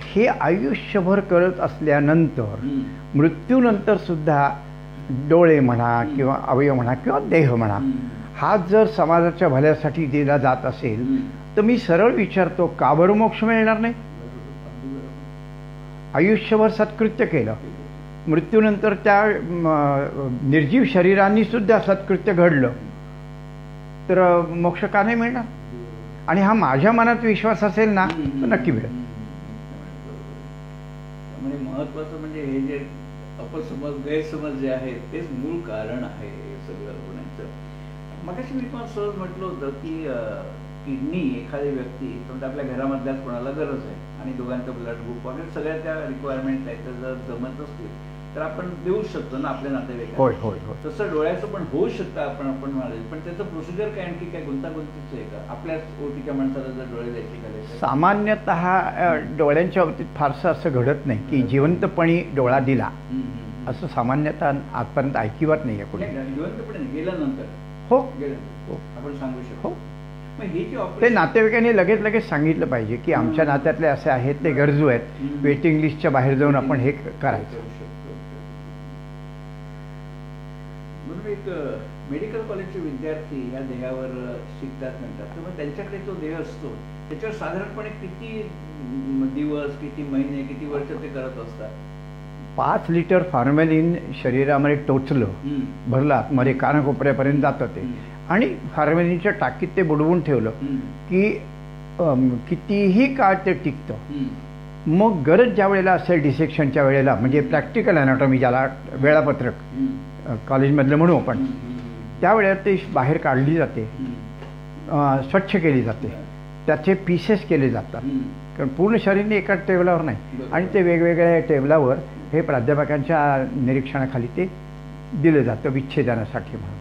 हे आयुष्यभर करत असल्यानंतर मृत्यूनंतर सुद्धा डोळे म्हणा किंवा अवयव म्हणा किंवा देह म्हणा, हा जर समाजाच्या भल्यासाठी दिला जात असेल तर मी सरळ विचारतो, का बरं मोक्ष मिळणार नाही? आयुष्यभर सत्कृत्य केलं, मृत्यूनंतर त्या निर्जीव शरीरांनी सुद्धा सत्कृत्य घडलं तर मोक्ष का नाही मिळणार? आणि हा माझ्या मनात विश्वास असेल ना तर नक्की मिळेल. महत्वाचं म्हणजे हे जे अपसमज गैरसमज जे आहेत तेच मूळ कारण आहे सगळं होण्याचं. मगाशी मी तुम्हाला सहज म्हटलं होतं की किडनी एखादी व्यक्ती समजा आपल्या घरामधल्याच कोणाला गरज आहे आणि दोघांचं ब्लड ग्रुप वगैरे सगळ्या त्या रिक्वायरमेंट आहेत, तर जर जमत असतील तर आपण देऊ शकतो ना आपल्या नातेवाईकांना. तसं डोळ्याचं पण होऊ शकतं आपण म्हणाले, पण त्याचं प्रोसिजर काय आणखी काय गुंतागुंतीचं आहे का? आपल्याच ओळखीच्या माणसाला जर डोळे द्यायचे का? सामान्यतः डोळ्यांच्या बाबतीत फारसं असं घडत नाही की जिवंतपणी डोळा दिला, असं सामान्यतः आजपर्यंत ऐकिवात नाही आहे कुठे. जिवंतपणे गेल्यानंतर हो आपण सांगू शकतो. ते नातेवाईकांनी लगेच सांगितलं पाहिजे की आमच्या नात्यातले असे आहेत, ते गरजू आहेत, वेटिंग लिस्टच्या बाहेर जाऊन आपण हे करायचं. म्हणून एक मेडिकल कॉलेजचे विद्यार्थी ह्या देहावर शिकतात म्हणतात, तर मग त्यांच्याकडे तो देह असतो त्याच्यावर साधारणपणे किती दिवस, किती महिने, किती वर्ष ते करत असतात? 5 लिटर फॉर्मॅलिन शरीरामध्ये टोचलं, भरलं आतमध्ये कानाकोपऱ्यापर्यंत जातं ते, आणि फॉर्मॅलिनच्या टाकीत ते बुडवून ठेवलं की कितीही काळ ते टिकतं. मग गरज ज्या वेळेला असेल डिसेक्शनच्या वेळेला, म्हणजे प्रॅक्टिकल ॲनाटॉमी ज्याला वेळापत्रक कॉलेजमधलं म्हणू आपण, त्यावेळेला ते बाहेर काढली जाते, स्वच्छ केली जाते, त्याचे पीसेस केले जातात, कारण पूर्ण शरीर एकाच टेबलावर नाही, आणि ते वेगवेगळ्या टेबलावर हे प्राध्यापकांच्या निरीक्षणाखाली ते दिलं जातं विच्छेदनासाठी म्हणून.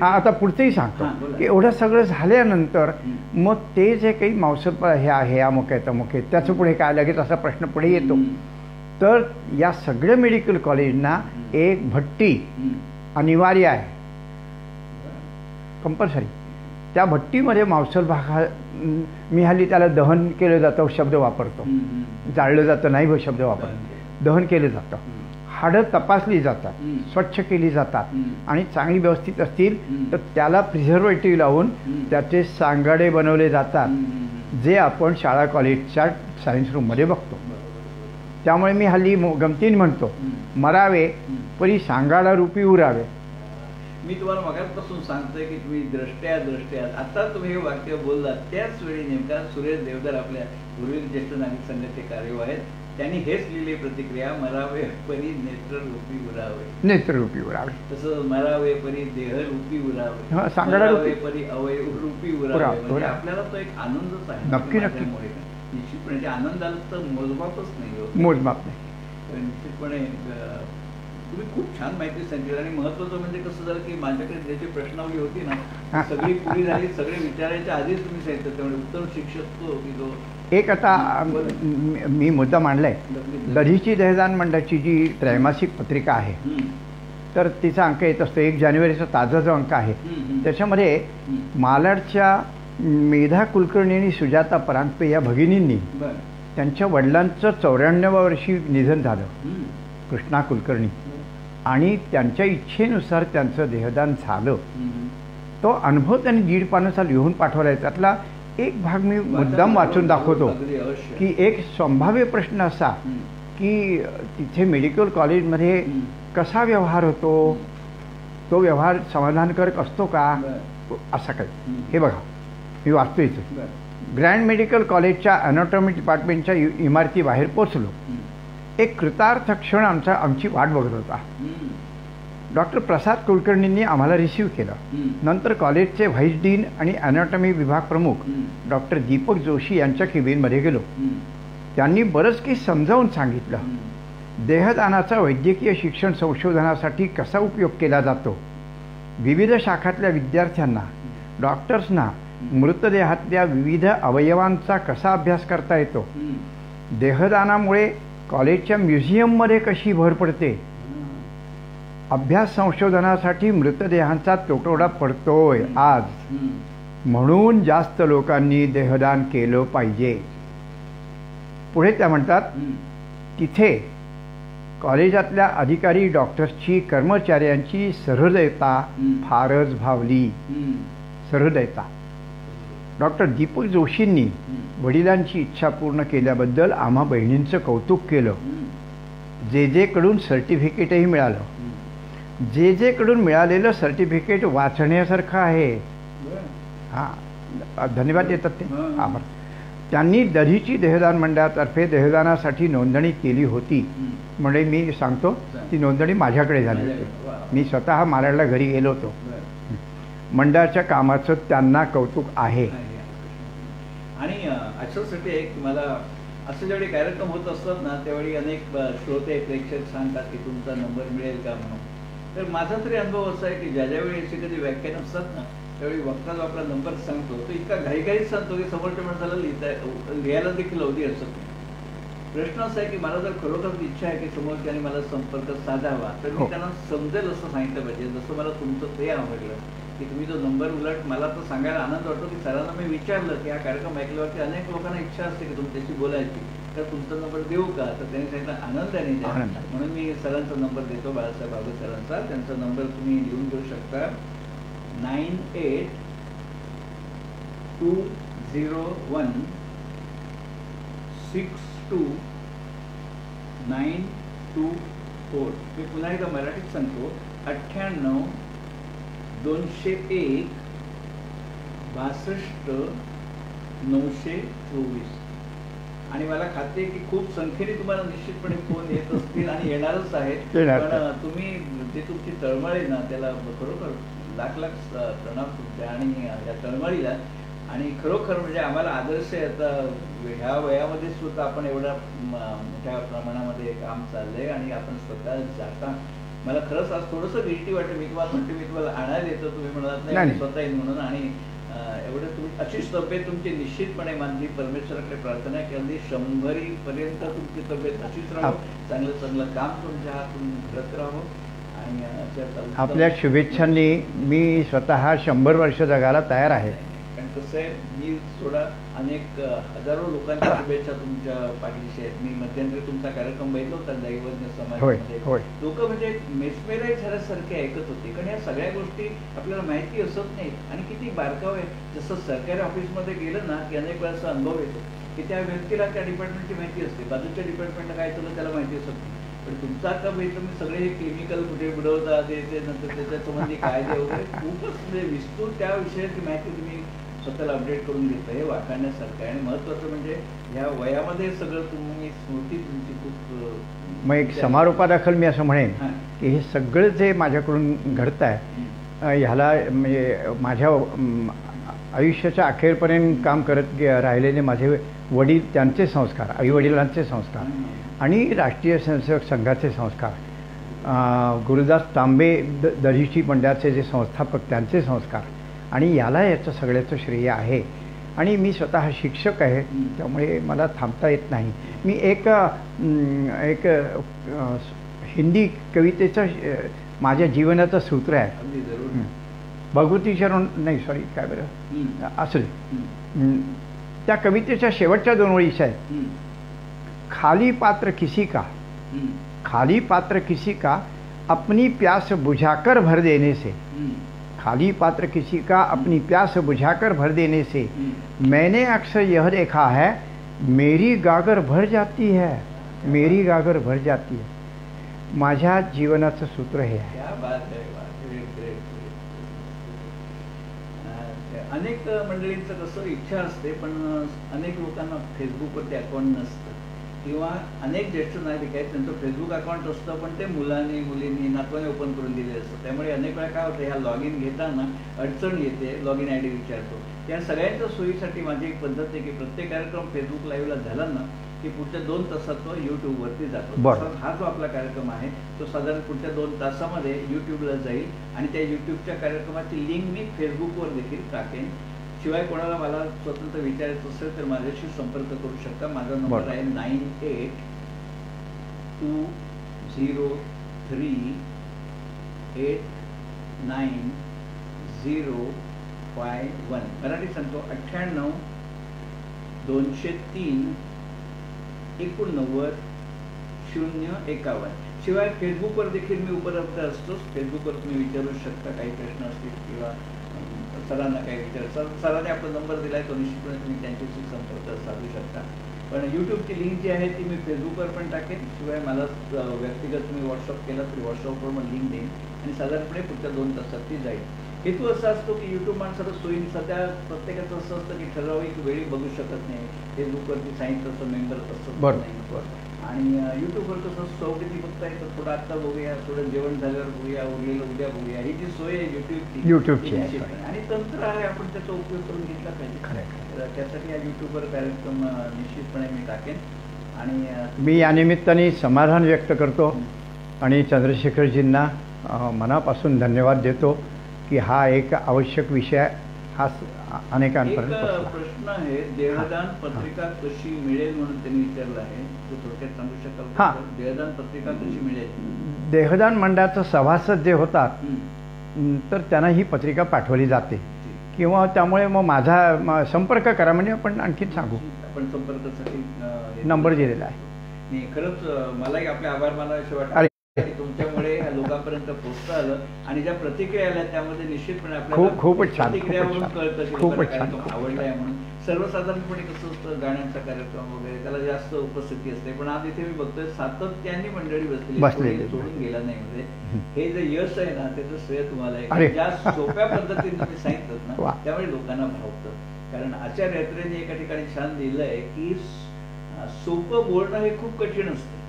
आता पुढचंही सांगतो की एवढं सगळं झाल्यानंतर मग ते जे काही मांसल हे आहे अमुक आहे तमुक आहे त्याचं पुढे काय लगेच असा प्रश्न पुढे येतो. तर या सगळ्या मेडिकल कॉलेजना एक भट्टी अनिवार्य आहे, कंपल्सरी. त्या भट्टीमध्ये मांसल भाग, मी हल्ली त्याला दहन केलं जातं शब्द वापरतो, जाळलं जातं नाही शब्द वापरतो, दहन केलं जातं. हाडं तपासली जातात, स्वच्छ केली जातात, आणि चांगली व्यवस्थित असतील तर त्याला प्रिझर्वेटिव्ह लावून त्याचे सांगाडे बनवले जातात, जे आपण शाळा कॉलेजच्या सायन्स रूममध्ये बघतो. त्यामुळे मी हल्ली गमतीन म्हणतो, मरावे परी सांगाडा रूपी उरावे. मी तुम्हाला मगाचपासून सांगतोय की तुम्ही द्रष्ट्या आता तुम्ही हे वाक्य बोललात त्याच वेळी नेमका सुरेश देवधर आपल्या पूर्वी ज्येष्ठ नागरिक संघाचे कार्य आहेत, त्यांनी हेच लिहिले प्रतिक्रिया, मरावे परी नेत्ररूपी उरावे, नेत्ररूपी उरावे, तसं मरावे परी देहरूपी उरावे, सांगाडा परी अवयवरूपी उरावे. म्हणजे आपल्याला तो एक आनंदच आहे. नक्की नक्की निश्चितपणे आनंदाला तर मोजमापच नाही, मोजमाप नाही. निश्चितपणे तुम्ही खूप छान माहिती सांगितली. आणि महत्त्वाचं म्हणजे कसं झालं की माझ्याकडे ज्याची प्रश्नावली होती ना सगळी पुरी झाली, सगळे विचारायच्या आधीच तुम्ही सांगितलं, त्यामुळे उत्तम शिक्षक तो की जो एक आता मी मुद्दा मांडलाय, दधीची दहदान मंडळाची जी त्रैमासिक पत्रिका आहे, तर तिचा अंक येत असतो 1 जानेवारीचा ताजा जो अंक आहे त्याच्यामध्ये मालाडच्या मेधा कुलकर्णी आणि सुजाता परांजपे या भगिनींनी त्यांच्या वडिलांचं 94व्या वर्षी निधन झालं, कृष्णा कुलकर्णी, आणि त्यांच्या इच्छेनुसार त्यांचं देहदान झालं. तो अनुभव त्यांनी 1.5 पानाचा लिहून पाठवला आहे. त्यातला एक भाग मी मुद्दाम वाचून दाखवतो की एक संभाव्य प्रश्न असा की तिथे मेडिकल कॉलेजमध्ये कसा व्यवहार होतो, तो व्यवहार समाधानकारक असतो का, असा काही. हे बघा मी वाचतो इथे. ग्रँड मेडिकल कॉलेजच्या ॲनाटॉमी डिपार्टमेंटच्या इमारतीबाहेर पोचलो. एक कृतार्थ क्षण आमची वाट बघत होता. डॉक्टर प्रसाद कुलकर्णींनी आम्हाला रिसीव्ह केलं. नंतर कॉलेजचे व्हाईस डीन आणि ॲनाटॉमी विभाग प्रमुख डॉक्टर दीपक जोशी यांच्या केबिनमध्ये गेलो. त्यांनी बरंच काही समजावून सांगितलं. देहदानाचा वैद्यकीय शिक्षण संशोधनासाठी कसा उपयोग केला जातो, विविध शाखातल्या विद्यार्थ्यांना, डॉक्टर्सना मृतदेहातल्या विविध अवयवांचा कसा अभ्यास करता येतो, देहदानामुळे कॉलेजच्या म्युझियममध्ये कशी भर पडते, अभ्यास संशोधनासाठी मृतदेहांचा तुटवडा पडतोय आज, म्हणून जास्त लोकांनी देहदान केलं पाहिजे. पुढे त्या म्हणतात, तिथे कॉलेजातल्या अधिकारी डॉक्टर्सची कर्मचाऱ्यांची सहृदयता फारच भावली. सहृदयता. डॉक्टर दीपक जोशींनी वडिलांची इच्छा पूर्ण केल्याबद्दल आम्हा बहिणींचं कौतुक केलं. जे कडून सर्टिफिकेटही मिळालं. जे कडून मिळालेलं सर्टिफिकेट वाचण्यासारखं आहे. हां, धन्यवाद देतात ते. आभार. त्यांनी दधीची देहदान मंडळातर्फे देहदानासाठी नोंदणी केली होती. म्हणजे मी सांगतो ती नोंदणी माझ्याकडे झाली होती. मी स्वतः मालाडला घरी गेलो होतो. मंडळाच्या कामाचं त्यांना कौतुक आहे. आणि अशासाठी एक मला असे जेवढे कार्यक्रम होत असतात ना त्यावेळी अनेक श्रोते प्रेक्षक सांगतात की तुमचा नंबर मिळेल का म्हणून. तर माझा तरी अनुभव असा आहे की ज्यावेळी असे कधी व्याख्यान असतात ना त्यावेळी वक्ता जो आपला नंबर सांगतो तो इतका घाईघाईत सांगतो की समोरच्या माणसाला लिहायला देखील अवधी असत नाही. प्रश्न असा आहे की मला जर खरोखर इच्छा आहे की समोरच्याने मला संपर्क साधावा तर मी त्यांना समजेल असं सांगितलं पाहिजे. जसं मला तुमचं ते आवडलं की तुम्ही जो नंबर, उलट मला तर सांगायला आनंद वाटतो की सरांना मी विचारलं की हा कार्यक्रम ऐकल्यावरती अनेक लोकांना इच्छा असते की तुमच्याशी बोलायची, तर तुमचा नंबर देऊ का, तर त्यांनी सांगितलं आनंदाने द्या. म्हणून मी सरांचा नंबर देतो, बाळासाहेब बाबू सरांचा. त्यांचा नंबर तुम्ही लिहून घेऊ शकता. 98201629 224. मी पुन्हा एकदा मराठीत सांगतो, 98 201 62 924. आणि मला खात्री आहे की खूप संख्येने तुम्हाला निश्चितपणे फोन येत असतील आणि येणारच आहेत. पण तुम्ही जे तुमची तळमळ आहे ना, त्याला खरोखर लाख लाख प्रणाम तुमच्या आणि या तळमळीला. आणि खरोखर म्हणजे आम्हाला आदर्श आहे. आता ह्या वयामध्ये सुद्धा आपण एवढ्या मोठ्या प्रमाणामध्ये काम चाललंय आणि आपण स्वतः जाता. मला खरंच आज थोडंसं गिल्टी वाटतं. मी तुम्हाला म्हणते, मी तुम्हाला आणायला येतो, तुम्ही म्हणालात नाही स्वतः येईल म्हणून. आणि एवढं तुम्ही अशीच तब्येत तुमची निश्चितपणे माझी परमेश्वराकडे प्रार्थना आहे की अगदी 100 पर्यंत तुमची तब्येत अशीच राहो, चांगलं चांगलं काम तुमच्या हातून घडत राहो. आणि आपल्या शुभेच्छांनी मी स्वतः 100 वर्ष जगायला तयार आहे. कारण कसं आहे, मी थोडा अनेक हजारो लोकांच्या शुभेच्छा तुमच्या पाठीशी आहेत. मी मध्यंतरी तुमचा कार्यक्रम बघितला होता दैवज्ञ समाजामध्ये. लोक म्हणजे मेस्मेराईज झाल्यासारखे ऐकत होते, कारण या सगळ्या गोष्टी आपल्याला माहिती असत नाहीत. आणि किती बारकाव आहे. जसं सरकारी ऑफिसमध्ये गेलं ना की अनेक वेळा असा अनुभव येतो की त्या व्यक्तीला त्या डिपार्टमेंटची माहिती असते, बाजूच्या डिपार्टमेंटला काय चाललं त्याला माहिती असत नाही. पण तुमचा आता बघितलं मी सगळे हे केमिकल कुठे बुडवतात ते नंतर त्याच्या संबंधी कायदे वगैरे खूपच म्हणजे विस्तृत त्या विषयाची माहिती तुम्ही स्वतःला अपडेट करून घेता. हे वाखाणण्यासारखं आहे. आणि महत्वाचं म्हणजे ह्या वयामध्ये सगळं तुम्ही स्मृती तुमची खूप. मग एक समारोपादाखल मी असं म्हणेन की हे सगळं जे माझ्याकडून घडतं आहे ह्याला म्हणजे माझ्या आयुष्याच्या अखेरपर्यंत काम करत राहिलेले माझे वडील, त्यांचे संस्कार, आईवडिलांचे संस्कार आणि राष्ट्रीय स्वयंसेवक संघाचे संस्कार, गुरुदास तांबे दहीची मंडळाचे जे संस्थापक त्यांचे संस्कार, आणि याला याचं सगळ्याचं श्रेय आहे. आणि मी स्वतः शिक्षक आहे, त्यामुळे मला थांबता येत नाही. मी एक हिंदी कवितेचं माझ्या जीवनाचं सूत्र आहे. भगवती चरण नाही सॉरी काय बरं असं त्या कवितेच्या शेवटच्या 2 ओळीच्या आहेत. खाली पात्र किसी का, खाली पात्र किसी का अपनी प्यास बुझाकर भर देने से, खाली पात्र किसी का अपनी प्यास बुझाकर भर देने से मैंने अक्सर यह देखा है मेरी गागर भर जाती है, मेरी गागर भर जाती है. माझ्या जीवनाचं सूत्र हे आहे. अनेक मंडळींचं कसं इच्छा असते, पण अनेक लोकांना फेसबुकवरती अकाउंट नसतं किंवा अनेक ज्येष्ठ नागरिक आहेत त्यांचं फेसबुक अकाउंट असतं, पण ते मुलांनी मुलींनी नातवाने ओपन करून दिलेलं असतं. त्यामुळे अनेक वेळा काय होतं, ह्या लॉग इन घेताना अडचण येते. लॉग इन ID विचारतो. त्या सगळ्यांच्या सोयीसाठी माझी एक पद्धत आहे की प्रत्येक कार्यक्रम फेसबुक लाईव्हला झाला ना की पुढच्या 2 तासात तो यूट्यूबवरती जातो. हा जो आपला कार्यक्रम आहे तो साधारण पुढच्या 2 तासामध्ये यूट्यूबला जाईल आणि त्या यूट्यूबच्या कार्यक्रमाची लिंक मी फेसबुकवर देखील टाकेन. शिवाय कोणाला मला स्वतंत्र विचारायचं असेल तर माझ्याशी संपर्क करू शकता. माझा नंबर आहे 9820389051. मराठी सांगतो 98 203 89 051. शिवाय फेसबुकवर देखील मी उपलब्ध असतोच. फेसबुकवर तुम्ही विचारू शकता काही प्रश्न असतील किंवा सरांना काही विचार. सरांनी आपला नंबर दिला आहे, तो निश्चितपणे तुम्ही त्यांच्याशी संपर्क साधू शकता. पण यूट्यूबची लिंक जी आहे ती मी फेसबुकवर पण टाकेन. शिवाय मला व्यक्तिगत तुम्ही व्हॉट्सअप केला तरी व्हॉट्सअपवर पण लिंक देईन आणि साधारणपणे पुढच्या 2 तासात ती जाईल. हेतू असा असतो की यूट्यूब माणसाला सोयीन. सध्या प्रत्येकाचं असं असतं की ठराविक वेळी बघू शकत नाही. फेसबुकवरती सांगितलं तसं मेंबर असतं नाही. आणि यूट्यूबवर कसं सवगती बघता येतं, थोडं आत्ता बघूया, थोडं जेवण झाल्यावर बघूया, उरलेलं उद्या बघूया. ही जी सोय आहे यूट्यूबची आणि तंत्र आहे, आपण त्याचा उपयोग करून घेतला पाहिजे. त्यासाठी या यूट्यूबवर कार्यक्रम निश्चितपणे मी टाकेन. आणि मी या निमित्ताने समाधान व्यक्त करतो आणि चंद्रशेखरजींना मनापासून धन्यवाद देतो की हा एक आवश्यक विषय हा अनेकांपर्यंत. प्रश्न आहे, देहदान पत्रिका कशी मिळेल म्हणून त्यांनी विचारलं आहे, तो थोडक्यात सांगू शकाल? देहदान पत्रिका कशी मिळेल? देहदान मंडळाचं सभासद जे होतात तर त्यांना ही पत्रिका पाठवली जाते किंवा त्यामुळे मग माझा संपर्क करा म्हणजे आपण आणखी सांगू. आपण संपर्कासाठी नंबर दिलेला आहे. खरंच मलाही आपले आभार मानावेसे वाटतात. तुमच्यामुळे लोकांपर्यंत पोहोचता आलं आणि ज्या प्रतिक्रिया आल्या त्यामध्ये निश्चितपणे आपल्याला खूपच छान प्रतिक्रियावरून कळतं की खूपच छान आवडलाय म्हणून. सर्वसाधारणपणे कसं असतं गाण्यांचा कार्यक्रम वगैरे त्याला जास्त उपस्थिती असते, पण आज इथे मी बघतोय सातत्याने मंडळी बसलेली, सोडून गेला नाही. म्हणजे हे जे यश आहे ना त्याचं श्रेय तुम्हाला आहे. ज्या सोप्या पद्धतीने तुम्ही सांगितलं ना त्यामुळे लोकांना भावतं. कारण आचार्य यात्रेने एका ठिकाणी छान लिहिलंय की सोपं बोलणं हे खूप कठीण असतं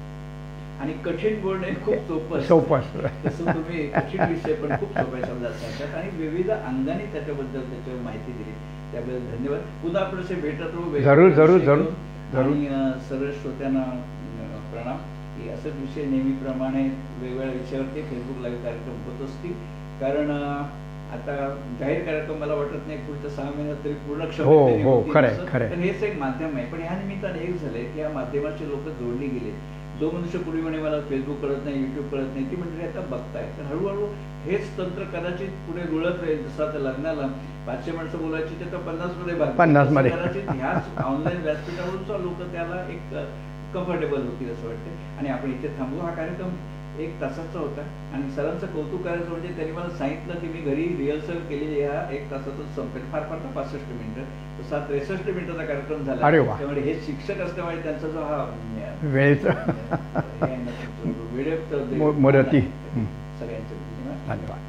आणि कठीण बोलणं हे खूप सोपं असतं. तसं तुम्ही कठीण विषय पण खूप सोप्या शब्दात सांगतात आणि विविध अंगाने त्याच्याबद्दल त्याच्यावर माहिती दिली, त्याबद्दल धन्यवाद. पुन्हा आपण असे भेटत राहू. जरूर. आणि सर्व श्रोत्यांना प्रणाम की असंच विषय नेहमीप्रमाणे वेगवेगळ्या विषयावरती फेसबुक लाईव्ह कार्यक्रम होत असतील. कारण आता जाहीर कार्यक्रम मला वाटत नाही पुढच्या 6 महिन्यात तरी पूर्ण खरं. पण हेच एक माध्यम आहे. पण ह्या निमित्ताने एक झालंय की या माध्यमाचे लोक जोडली गेले. 2 मनुष्य पूर्वी म्हणे मला फेसबुक कळत नाही, युट्यूब कळत नाही, ती मंडळी आता बघताय. तर हळूहळू हेच तंत्र कदाचित पुढे रुळत राहील. जसं आता लग्नाला 500 माणसं बोलायची ते तर 50 मध्ये कदाचित ह्याच ऑनलाईन व्यासपीठावरून लोक त्याला एक कम्फर्टेबल होतील असं वाटते. आणि आपण इथे थांबू. हा कार्यक्रम 1 तासाचा होता आणि सरांचं कौतुक करायचं म्हणजे त्यांनी मला सांगितलं की मी घरी रिहर्सल केलेली ह्या 1 तासातच संपेल, फार फार 65 मिनिटं. तसा 63 मिनिटाचा कार्यक्रम झाला. त्यामुळे हे शिक्षक असल्यामुळे त्यांचा जो हा वेळेचा वेळेत मोरती सगळ्यांचे धन्यवाद.